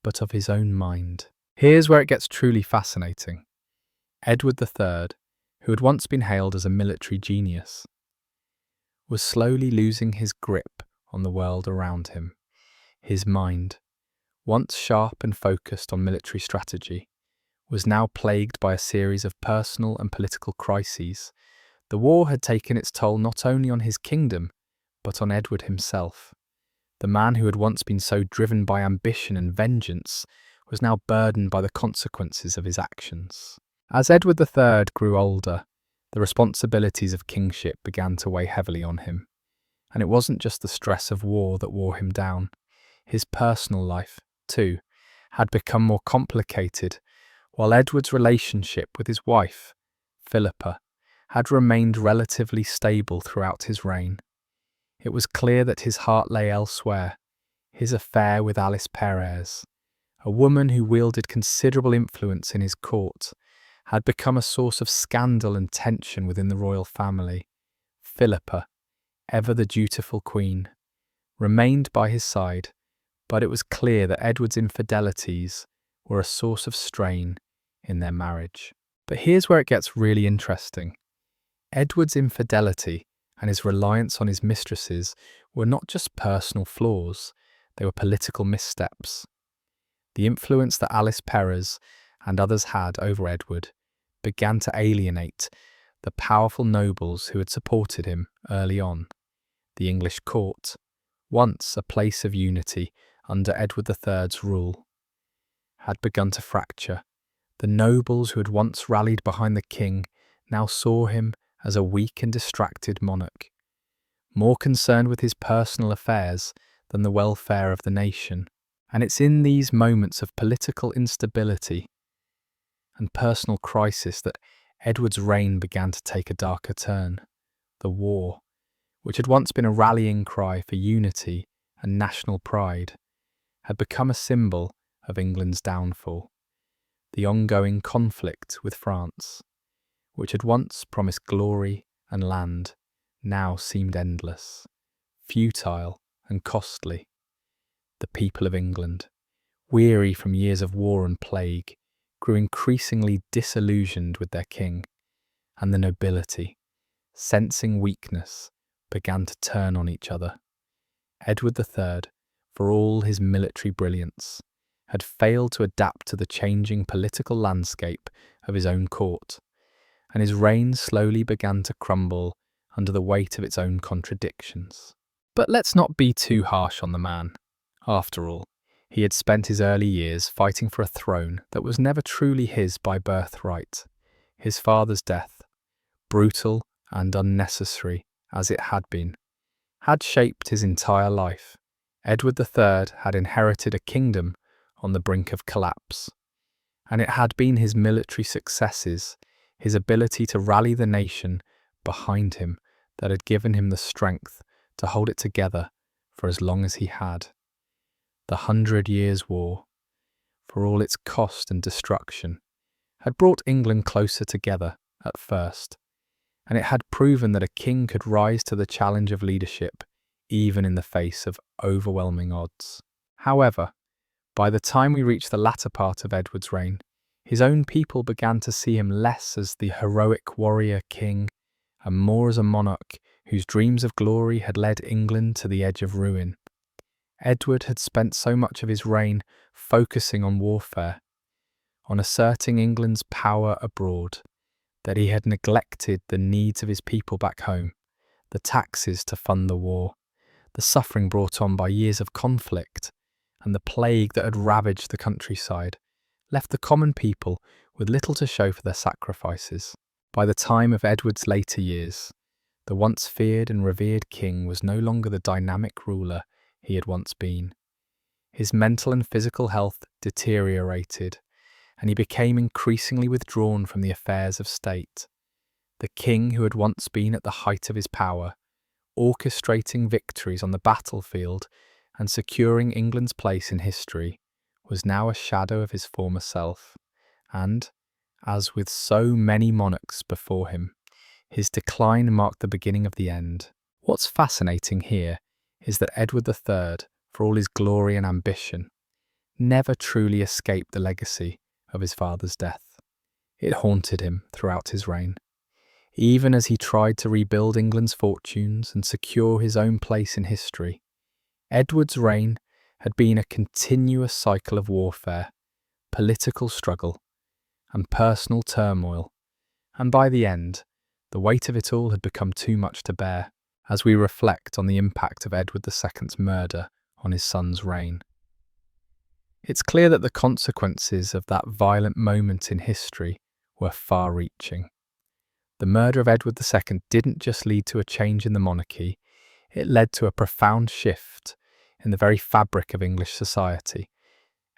but of his own mind. Here's where it gets truly fascinating. Edward III, who had once been hailed as a military genius, was slowly losing his grip on the world around him. His mind, once sharp and focused on military strategy, was now plagued by a series of personal and political crises. The war had taken its toll not only on his kingdom, but on Edward himself. The man who had once been so driven by ambition and vengeance was now burdened by the consequences of his actions. As Edward III grew older, the responsibilities of kingship began to weigh heavily on him. And it wasn't just the stress of war that wore him down. His personal life, too, had become more complicated, while Edward's relationship with his wife, Philippa, had remained relatively stable throughout his reign. It was clear that his heart lay elsewhere. His affair with Alice Perez, a woman who wielded considerable influence in his court, had become a source of scandal and tension within the royal family. Philippa, ever the dutiful queen, remained by his side, but it was clear that Edward's infidelities were a source of strain in their marriage. But here's where it gets really interesting. Edward's infidelity and his reliance on his mistresses were not just personal flaws, they were political missteps. The influence that Alice Perez and others had over Edward began to alienate the powerful nobles who had supported him early on. The English court, once a place of unity under Edward III's rule, had begun to fracture. The nobles who had once rallied behind the king now saw him as a weak and distracted monarch, more concerned with his personal affairs than the welfare of the nation. And it's in these moments of political instability and personal crisis that Edward's reign began to take a darker turn. The war, which had once been a rallying cry for unity and national pride, had become a symbol of England's downfall. The ongoing conflict with France, which had once promised glory and land, now seemed endless, futile and costly. The people of England, weary from years of war and plague, grew increasingly disillusioned with their king, and the nobility, sensing weakness, began to turn on each other. Edward III, for all his military brilliance, had failed to adapt to the changing political landscape of his own court, and his reign slowly began to crumble under the weight of its own contradictions. But let's not be too harsh on the man. After all, he had spent his early years fighting for a throne that was never truly his by birthright. His father's death, brutal and unnecessary as it had been, had shaped his entire life. Edward III had inherited a kingdom on the brink of collapse, and it had been his military successes, his ability to rally the nation behind him, that had given him the strength to hold it together for as long as he had. The 100 Years' War, for all its cost and destruction, had brought England closer together at first, and it had proven that a king could rise to the challenge of leadership even in the face of overwhelming odds. However, by the time we reached the latter part of Edward's reign, his own people began to see him less as the heroic warrior king and more as a monarch whose dreams of glory had led England to the edge of ruin. Edward had spent so much of his reign focusing on warfare, on asserting England's power abroad, that he had neglected the needs of his people back home, the taxes to fund the war, the suffering brought on by years of conflict, and the plague that had ravaged the countryside, left the common people with little to show for their sacrifices. By the time of Edward's later years, the once feared and revered king was no longer the dynamic ruler he had once been. His mental and physical health deteriorated, and he became increasingly withdrawn from the affairs of state. the king who had once been at the height of his power, orchestrating victories on the battlefield and securing England's place in history, was now a shadow of his former self, and, as with so many monarchs before him, his decline marked the beginning of the end. What's fascinating here is that Edward III, for all his glory and ambition, never truly escaped the legacy of his father's death. It haunted him throughout his reign. Even as he tried to rebuild England's fortunes and secure his own place in history, Edward's reign had been a continuous cycle of warfare, political struggle, and personal turmoil, and by the end, the weight of it all had become too much to bear as we reflect on the impact of Edward II's murder on his son's reign. It's clear that the consequences of that violent moment in history were far-reaching. The murder of Edward II didn't just lead to a change in the monarchy, it led to a profound shift in the very fabric of English society.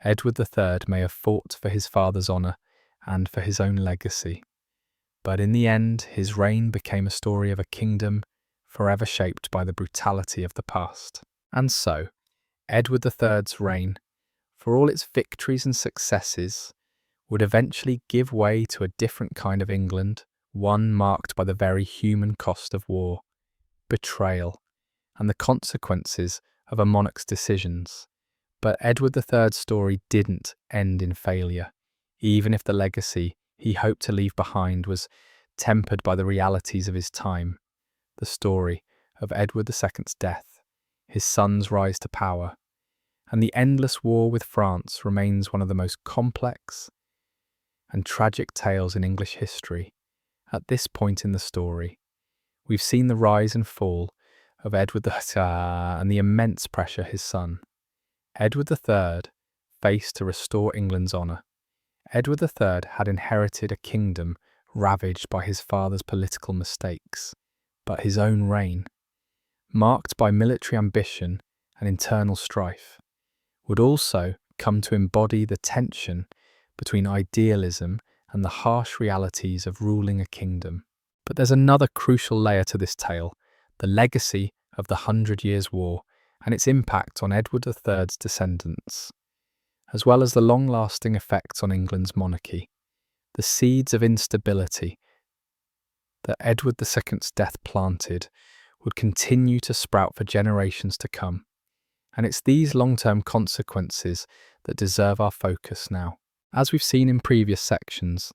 Edward III may have fought for his father's honour and for his own legacy, but in the end his reign became a story of a kingdom forever shaped by the brutality of the past. And so, Edward III's reign, for all its victories and successes, would eventually give way to a different kind of England, one marked by the very human cost of war, betrayal, and the consequences of a monarch's decisions. But Edward III's story didn't end in failure, even if the legacy he hoped to leave behind was tempered by the realities of his time. The story of Edward II's death, his son's rise to power, and the endless war with France remains one of the most complex and tragic tales in English history. At this point in the story, we've seen the rise and fall of Edward III and the immense pressure his son, Edward III, faced to restore England's honour. Edward III had inherited a kingdom ravaged by his father's political mistakes, but his own reign, marked by military ambition and internal strife, would also come to embody the tension between idealism and the harsh realities of ruling a kingdom. But there's another crucial layer to this tale, the legacy of the 100 Years' War and its impact on Edward III's descendants, as well as the long-lasting effects on England's monarchy. The seeds of instability that Edward II's death planted would continue to sprout for generations to come, and it's these long-term consequences that deserve our focus now. As we've seen in previous sections,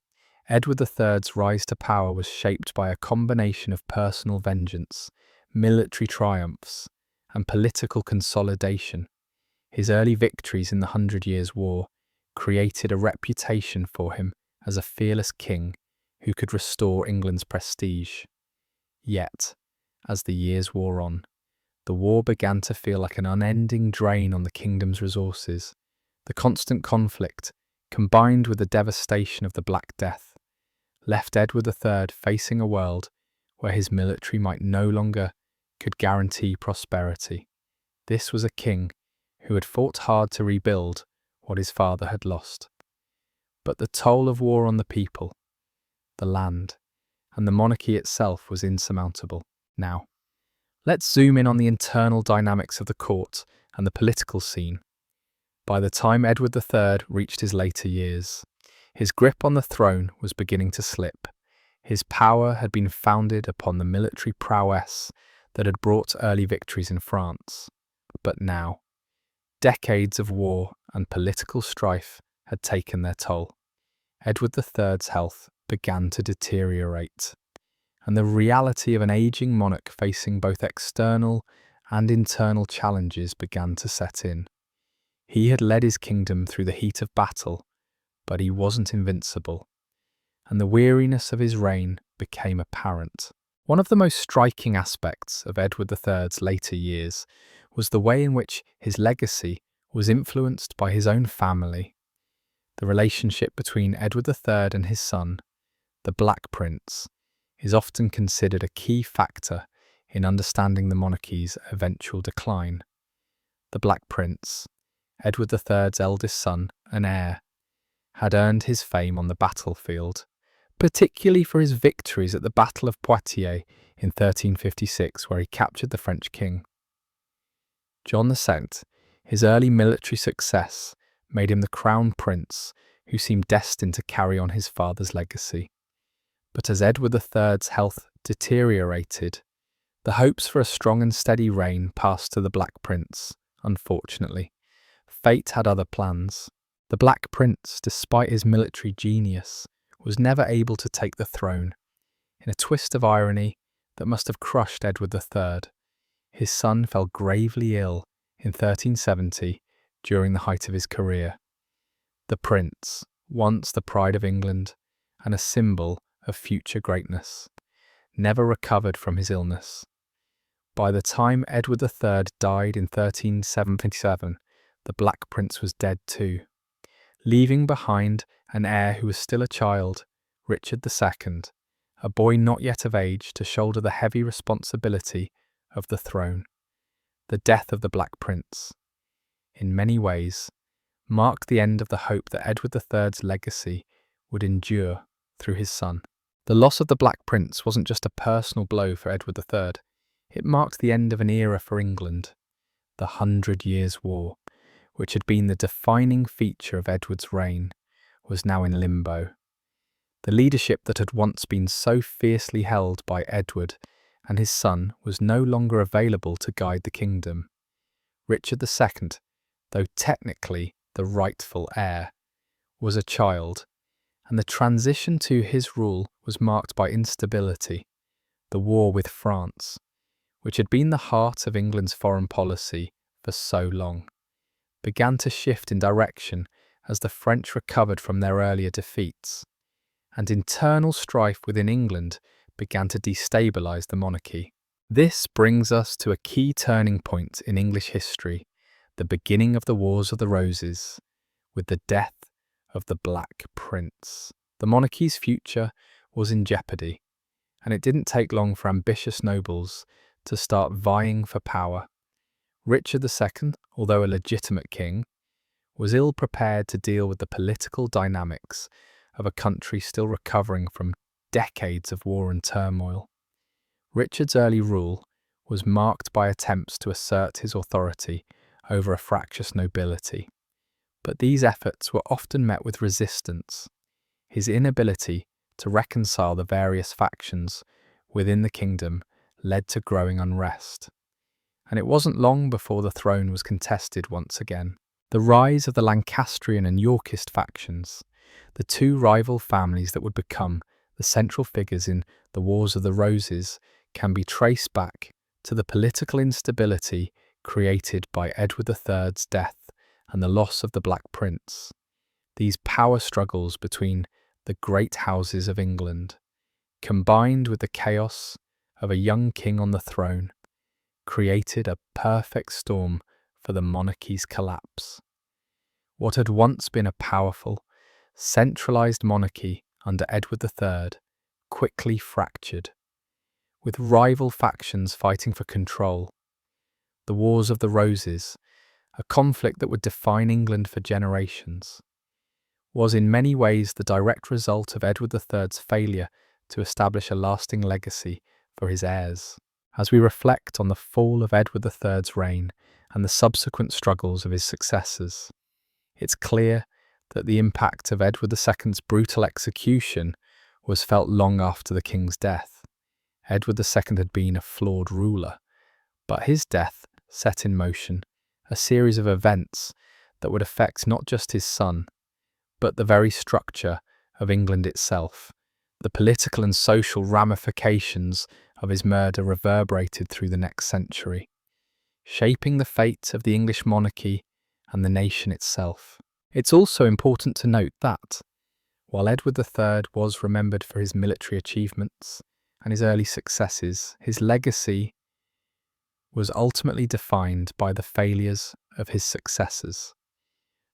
Edward III's rise to power was shaped by a combination of personal vengeance, military triumphs, and political consolidation. His early victories in the 100 Years' War created a reputation for him as a fearless king who could restore England's prestige. Yet, as the years wore on, the war began to feel like an unending drain on the kingdom's resources. The constant conflict, combined with the devastation of the Black Death, left Edward III facing a world where his military might no longer could guarantee prosperity. This was a king who had fought hard to rebuild what his father had lost. But the toll of war on the people, the land, and the monarchy itself was insurmountable. Now, let's zoom in on the internal dynamics of the court and the political scene. By the time Edward III reached his later years, his grip on the throne was beginning to slip. His power had been founded upon the military prowess that had brought early victories in France. But now, decades of war and political strife had taken their toll. Edward III's health began to deteriorate, and the reality of an aging monarch facing both external and internal challenges began to set in. He had led his kingdom through the heat of battle, but he wasn't invincible, and the weariness of his reign became apparent. One of the most striking aspects of Edward III's later years was the way in which his legacy was influenced by his own family. The relationship between Edward III and his son, the Black Prince, is often considered a key factor in understanding the monarchy's eventual decline. The Black Prince, Edward III's eldest son and heir, had earned his fame on the battlefield, particularly for his victories at the Battle of Poitiers in 1356, where he captured the French king. John II, his early military success made him the crown prince who seemed destined to carry on his father's legacy. But as Edward III's health deteriorated, the hopes for a strong and steady reign passed to the Black Prince, unfortunately. Fate had other plans. The Black Prince, despite his military genius, was never able to take the throne. In a twist of irony that must have crushed Edward III, his son fell gravely ill in 1370 during the height of his career. The prince, once the pride of England and a symbol of future greatness, never recovered from his illness. By the time Edward III died in 1377, the Black Prince was dead too, leaving behind an heir who was still a child, Richard II, a boy not yet of age to shoulder the heavy responsibility of the throne. The death of the Black Prince, in many ways, marked the end of the hope that Edward III's legacy would endure through his son. The loss of the Black Prince wasn't just a personal blow for Edward III, it marked the end of an era for England. The 100 Years' War, which had been the defining feature of Edward's reign, was now in limbo. The leadership that had once been so fiercely held by Edward and his son was no longer available to guide the kingdom. Richard II, though technically the rightful heir, was a child, and the transition to his rule was marked by instability. The war with France, which had been the heart of England's foreign policy for so long, began to shift in direction as the French recovered from their earlier defeats, and internal strife within England began to destabilise the monarchy. This brings us to a key turning point in English history, the beginning of the Wars of the Roses, with the death of the Black Prince. The monarchy's future was in jeopardy, and it didn't take long for ambitious nobles to start vying for power. Richard II, although a legitimate king, was ill prepared to deal with the political dynamics of a country still recovering from decades of war and turmoil. Richard's early rule was marked by attempts to assert his authority over a fractious nobility, but these efforts were often met with resistance. His inability to reconcile the various factions within the kingdom led to growing unrest, and it wasn't long before the throne was contested once again. The rise of the Lancastrian and Yorkist factions, the two rival families that would become the central figures in the Wars of the Roses, can be traced back to the political instability created by Edward III's death and the loss of the Black Prince. These power struggles between the great houses of England, combined with the chaos of a young king on the throne, created a perfect storm for the monarchy's collapse. What had once been a powerful, centralised monarchy under Edward III quickly fractured, with rival factions fighting for control. The Wars of the Roses, a conflict that would define England for generations, was in many ways the direct result of Edward III's failure to establish a lasting legacy for his heirs. As we reflect on the fall of Edward III's reign and the subsequent struggles of his successors, it's clear that the impact of Edward II's brutal execution was felt long after the king's death. Edward II had been a flawed ruler, but his death set in motion a series of events that would affect not just his son, but the very structure of England itself. The political and social ramifications of his murder reverberated through the next century, shaping the fate of the English monarchy and the nation itself. It's also important to note that, while Edward III was remembered for his military achievements and his early successes, his legacy was ultimately defined by the failures of his successors.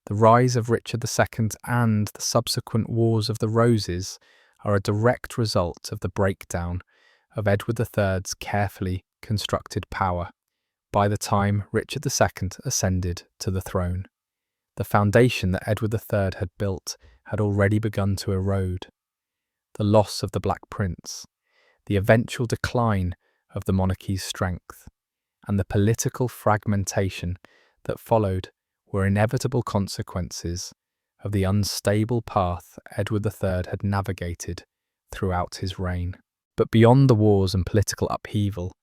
The rise of Richard II and the subsequent Wars of the Roses are a direct result of the breakdown of Edward III's carefully constructed power. By the time Richard II ascended to the throne, the foundation that Edward III had built had already begun to erode. the loss of the Black Prince, the eventual decline of the monarchy's strength, and the political fragmentation that followed were inevitable consequences of the unstable path Edward III had navigated throughout his reign. But beyond the wars and political upheaval,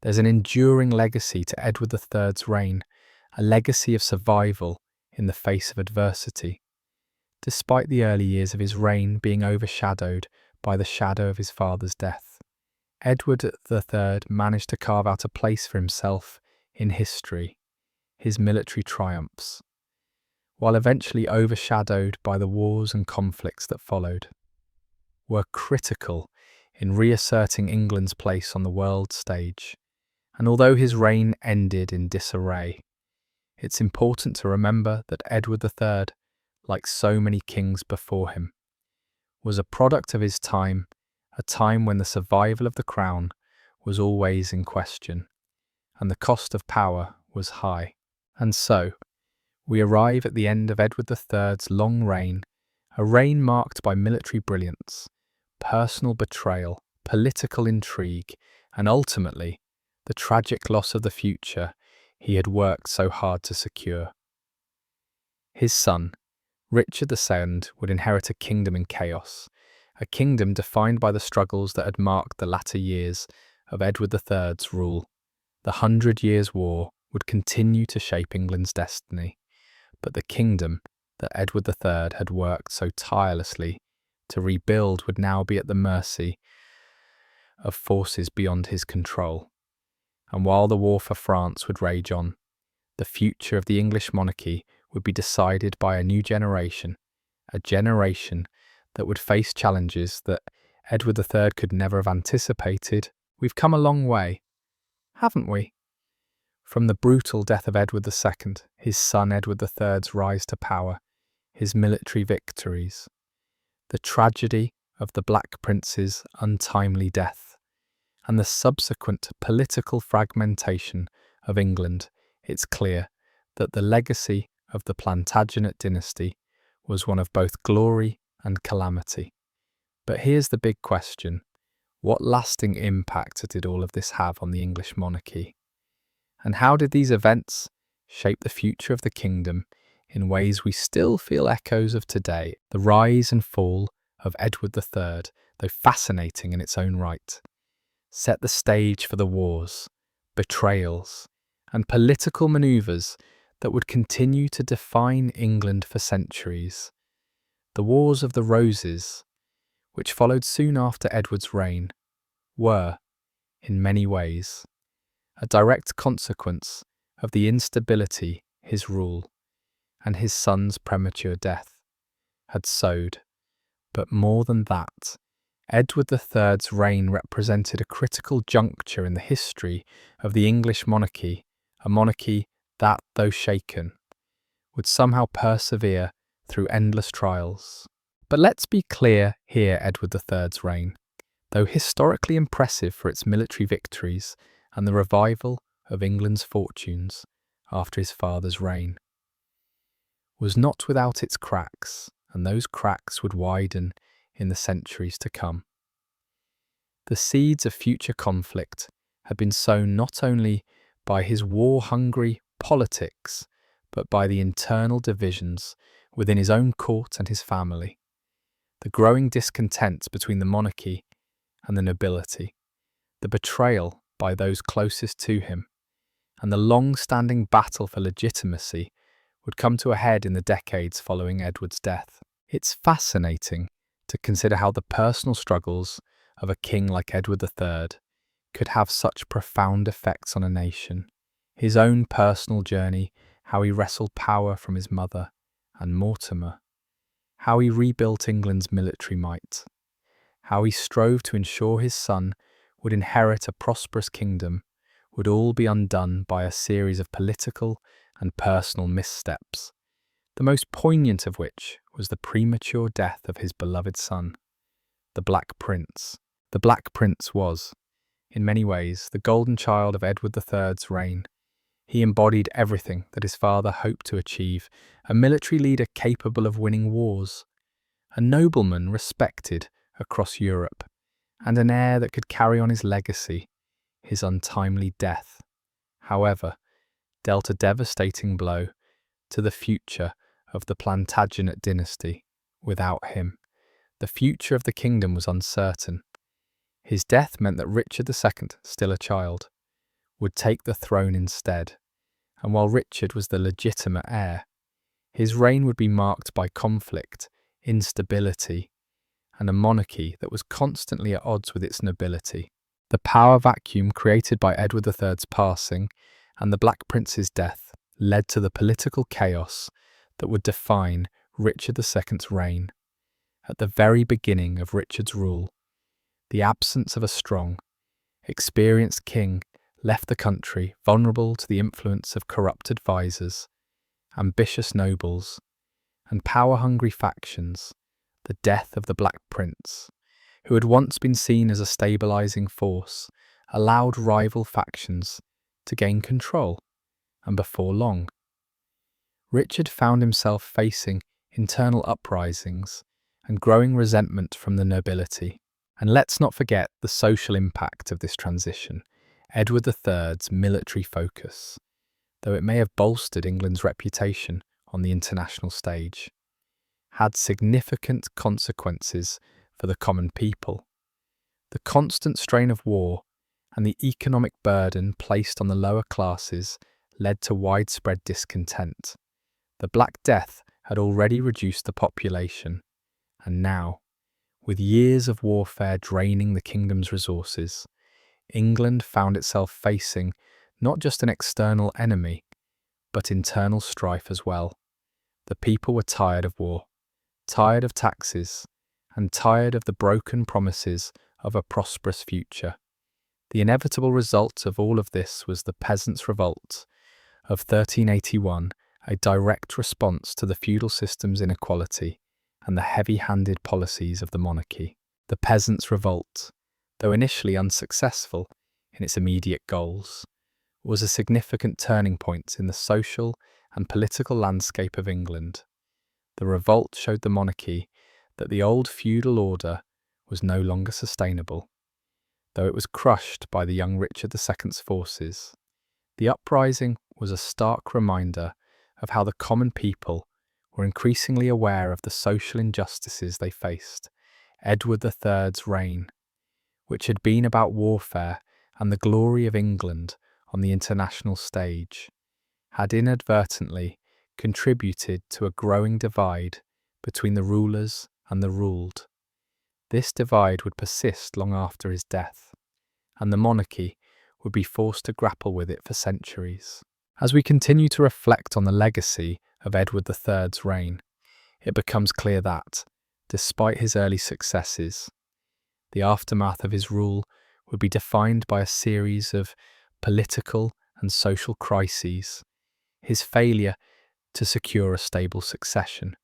there's an enduring legacy to Edward III's reign, a legacy of survival in the face of adversity. Despite the early years of his reign being overshadowed by the shadow of his father's death, Edward III managed to carve out a place for himself in history. His military triumphs, while eventually overshadowed by the wars and conflicts that followed, were critical in reasserting England's place on the world stage. And although his reign ended in disarray, it's important to remember that Edward III, like so many kings before him, was a product of his time, a time when the survival of the crown was always in question, and the cost of power was high. And so, we arrive at the end of Edward III's long reign, a reign marked by military brilliance, personal betrayal, political intrigue, and ultimately, the tragic loss of the future he had worked so hard to secure. His son, Richard II, would inherit a kingdom in chaos, a kingdom defined by the struggles that had marked the latter years of Edward III's rule. The 100 Years' War would continue to shape England's destiny, but the kingdom that Edward III had worked so tirelessly to rebuild would now be at the mercy of forces beyond his control. And while the war for France would rage on, the future of the English monarchy would be decided by a new generation, a generation that would face challenges that Edward III could never have anticipated. We've come a long way, haven't we? From the brutal death of Edward II, his son Edward III's rise to power, his military victories, the tragedy of the Black Prince's untimely death, and the subsequent political fragmentation of England, it's clear that the legacy of the Plantagenet dynasty was one of both glory and calamity. But here's the big question: what lasting impact did all of this have on the English monarchy? And how did these events shape the future of the kingdom in ways we still feel echoes of today? The rise and fall of Edward III, though fascinating in its own right, set the stage for the wars, betrayals, and political manoeuvres that would continue to define England for centuries. The Wars of the Roses, which followed soon after Edward's reign, were, in many ways, a direct consequence of the instability his rule and his son's premature death had sowed. But more than that, Edward III's reign represented a critical juncture in the history of the English monarchy, a monarchy that, though shaken, would somehow persevere through endless trials. But let's be clear here: Edward III's reign, though historically impressive for its military victories and the revival of England's fortunes after his father's reign, was not without its cracks, and those cracks would widen in the centuries to come. The seeds of future conflict had been sown not only by his war-hungry politics, but by the internal divisions within his own court and his family, the growing discontent between the monarchy and the nobility, the betrayal by those closest to him, and the long-standing battle for legitimacy would come to a head in the decades following Edward's death. It's fascinating to consider how the personal struggles of a king like Edward III could have such profound effects on a nation. His own personal journey, how he wrestled power from his mother and Mortimer, how he rebuilt England's military might, how he strove to ensure his son would inherit a prosperous kingdom, would all be undone by a series of political and personal missteps, the most poignant of which was the premature death of his beloved son, the Black Prince. The Black Prince was, in many ways, the golden child of Edward III's reign. He embodied everything that his father hoped to achieve: a military leader capable of winning wars, a nobleman respected across Europe, and an heir that could carry on his legacy. His untimely death, however, dealt a devastating blow to the future of the Plantagenet dynasty. Without him, the future of the kingdom was uncertain. His death meant that Richard II, still a child, would take the throne instead, and while Richard was the legitimate heir, his reign would be marked by conflict, instability, and a monarchy that was constantly at odds with its nobility. The power vacuum created by Edward III's passing and the Black Prince's death led to the political chaos that would define Richard II's reign. At the very beginning of Richard's rule, the absence of a strong, experienced king left the country vulnerable to the influence of corrupt advisors, ambitious nobles, and power-hungry factions. The death of the Black Prince, who had once been seen as a stabilizing force, allowed rival factions to gain control, and before long, Richard found himself facing internal uprisings and growing resentment from the nobility. And let's not forget the social impact of this transition. Edward III's military focus, though it may have bolstered England's reputation on the international stage, had significant consequences for the common people. The constant strain of war and the economic burden placed on the lower classes led to widespread discontent. The Black Death had already reduced the population, and now, with years of warfare draining the kingdom's resources, England found itself facing not just an external enemy, but internal strife as well. The people were tired of war, tired of taxes, and tired of the broken promises of a prosperous future. The inevitable result of all of this was the Peasants' Revolt of 1381, a direct response to the feudal system's inequality and the heavy-handed policies of the monarchy. The Peasants' Revolt, though initially unsuccessful in its immediate goals, was a significant turning point in the social and political landscape of England. The revolt showed the monarchy that the old feudal order was no longer sustainable, though it was crushed by the young Richard II's forces. The uprising was a stark reminder of how the common people were increasingly aware of the social injustices they faced. Edward III's reign, which had been about warfare and the glory of England on the international stage, had inadvertently contributed to a growing divide between the rulers and the ruled. This divide would persist long after his death, and the monarchy would be forced to grapple with it for centuries. As we continue to reflect on the legacy of Edward III's reign, it becomes clear that, despite his early successes, the aftermath of his rule would be defined by a series of political and social crises. His failure to secure a stable succession,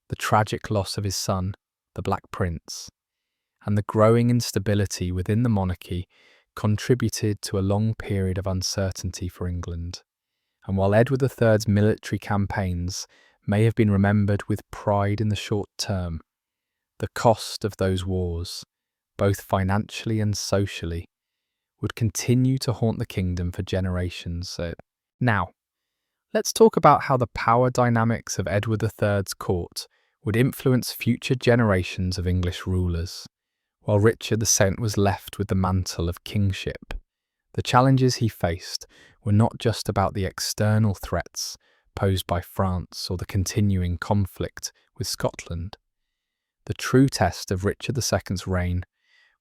the tragic loss of his son, the Black Prince, and the growing instability within the monarchy contributed to a long period of uncertainty for England. And while Edward III's military campaigns may have been remembered with pride in the short term, the cost of those wars, both financially and socially, would continue to haunt the kingdom for generations. Now, let's talk about how the power dynamics of Edward III's court would influence future generations of English rulers. While Richard II was left with the mantle of kingship, the challenges he faced were not just about the external threats posed by France or the continuing conflict with Scotland. The true test of Richard II's reign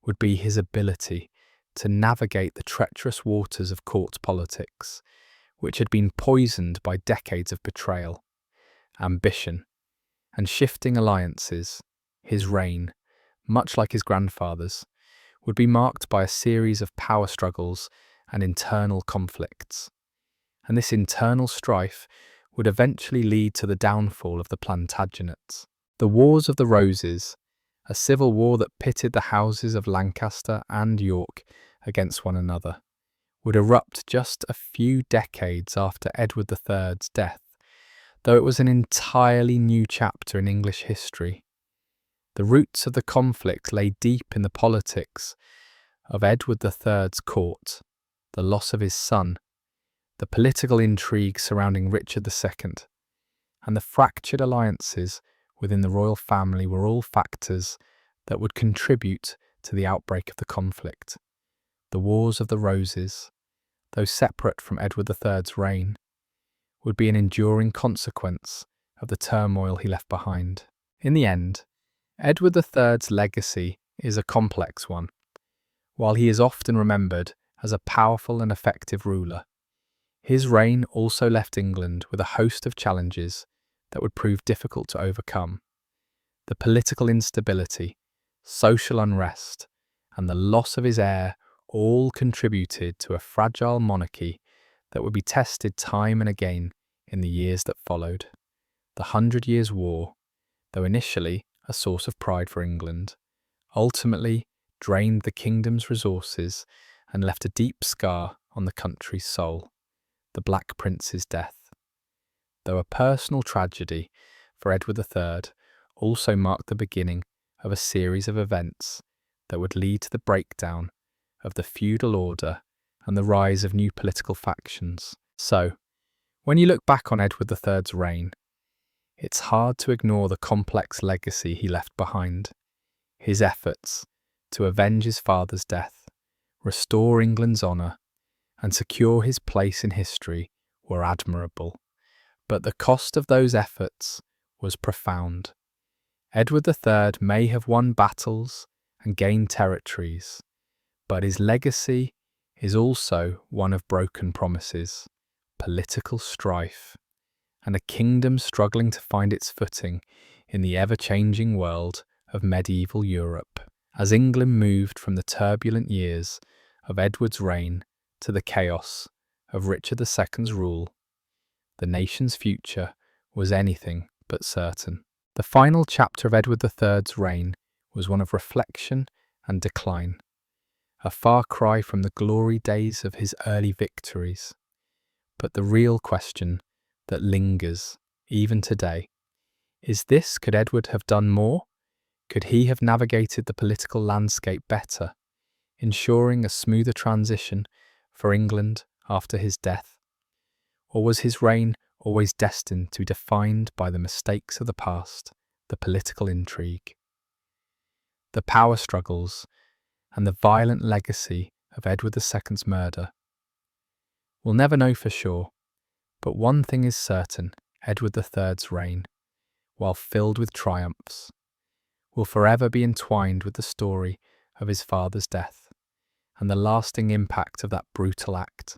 would be his ability to navigate the treacherous waters of court politics, which had been poisoned by decades of betrayal, ambition, and shifting alliances. His reign, much like his grandfather's, would be marked by a series of power struggles and internal conflicts. And this internal strife would eventually lead to the downfall of the Plantagenets. The Wars of the Roses, a civil war that pitted the houses of Lancaster and York against one another, would erupt just a few decades after Edward III's death, though it was an entirely new chapter in English history. The roots of the conflict lay deep in the politics of Edward III's court, the loss of his son, the political intrigue surrounding Richard II, and the fractured alliances within the royal family were all factors that would contribute to the outbreak of the conflict. The Wars of the Roses, though separate from Edward III's reign, would be an enduring consequence of the turmoil he left behind. In the end, Edward III's legacy is a complex one. While he is often remembered as a powerful and effective ruler, his reign also left England with a host of challenges that would prove difficult to overcome. The political instability, social unrest, and the loss of his heir all contributed to a fragile monarchy that would be tested time and again in the years that followed. The 100 Years' War, though initially a source of pride for England, ultimately drained the kingdom's resources and left a deep scar on the country's soul: the Black Prince's death. Though a personal tragedy for Edward III, also marked the beginning of a series of events that would lead to the breakdown of the feudal order and the rise of new political factions. So, when you look back on Edward III's reign, it's hard to ignore the complex legacy he left behind. His efforts to avenge his father's death, restore England's honour, and secure his place in history were admirable. But the cost of those efforts was profound. Edward III may have won battles and gained territories, but his legacy is also one of broken promises, political strife, and a kingdom struggling to find its footing in the ever-changing world of medieval Europe. As England moved from the turbulent years of Edward's reign to the chaos of Richard II's rule, the nation's future was anything but certain. The final chapter of Edward III's reign was one of reflection and decline, a far cry from the glory days of his early victories. But the real question that lingers, even today, is this: could Edward have done more? Could he have navigated the political landscape better, ensuring a smoother transition for England after his death? Or was his reign always destined to be defined by the mistakes of the past, the political intrigue, the power struggles, and the violent legacy of Edward II's murder? We'll never know for sure, but one thing is certain: Edward III's reign, while filled with triumphs, will forever be entwined with the story of his father's death and the lasting impact of that brutal act.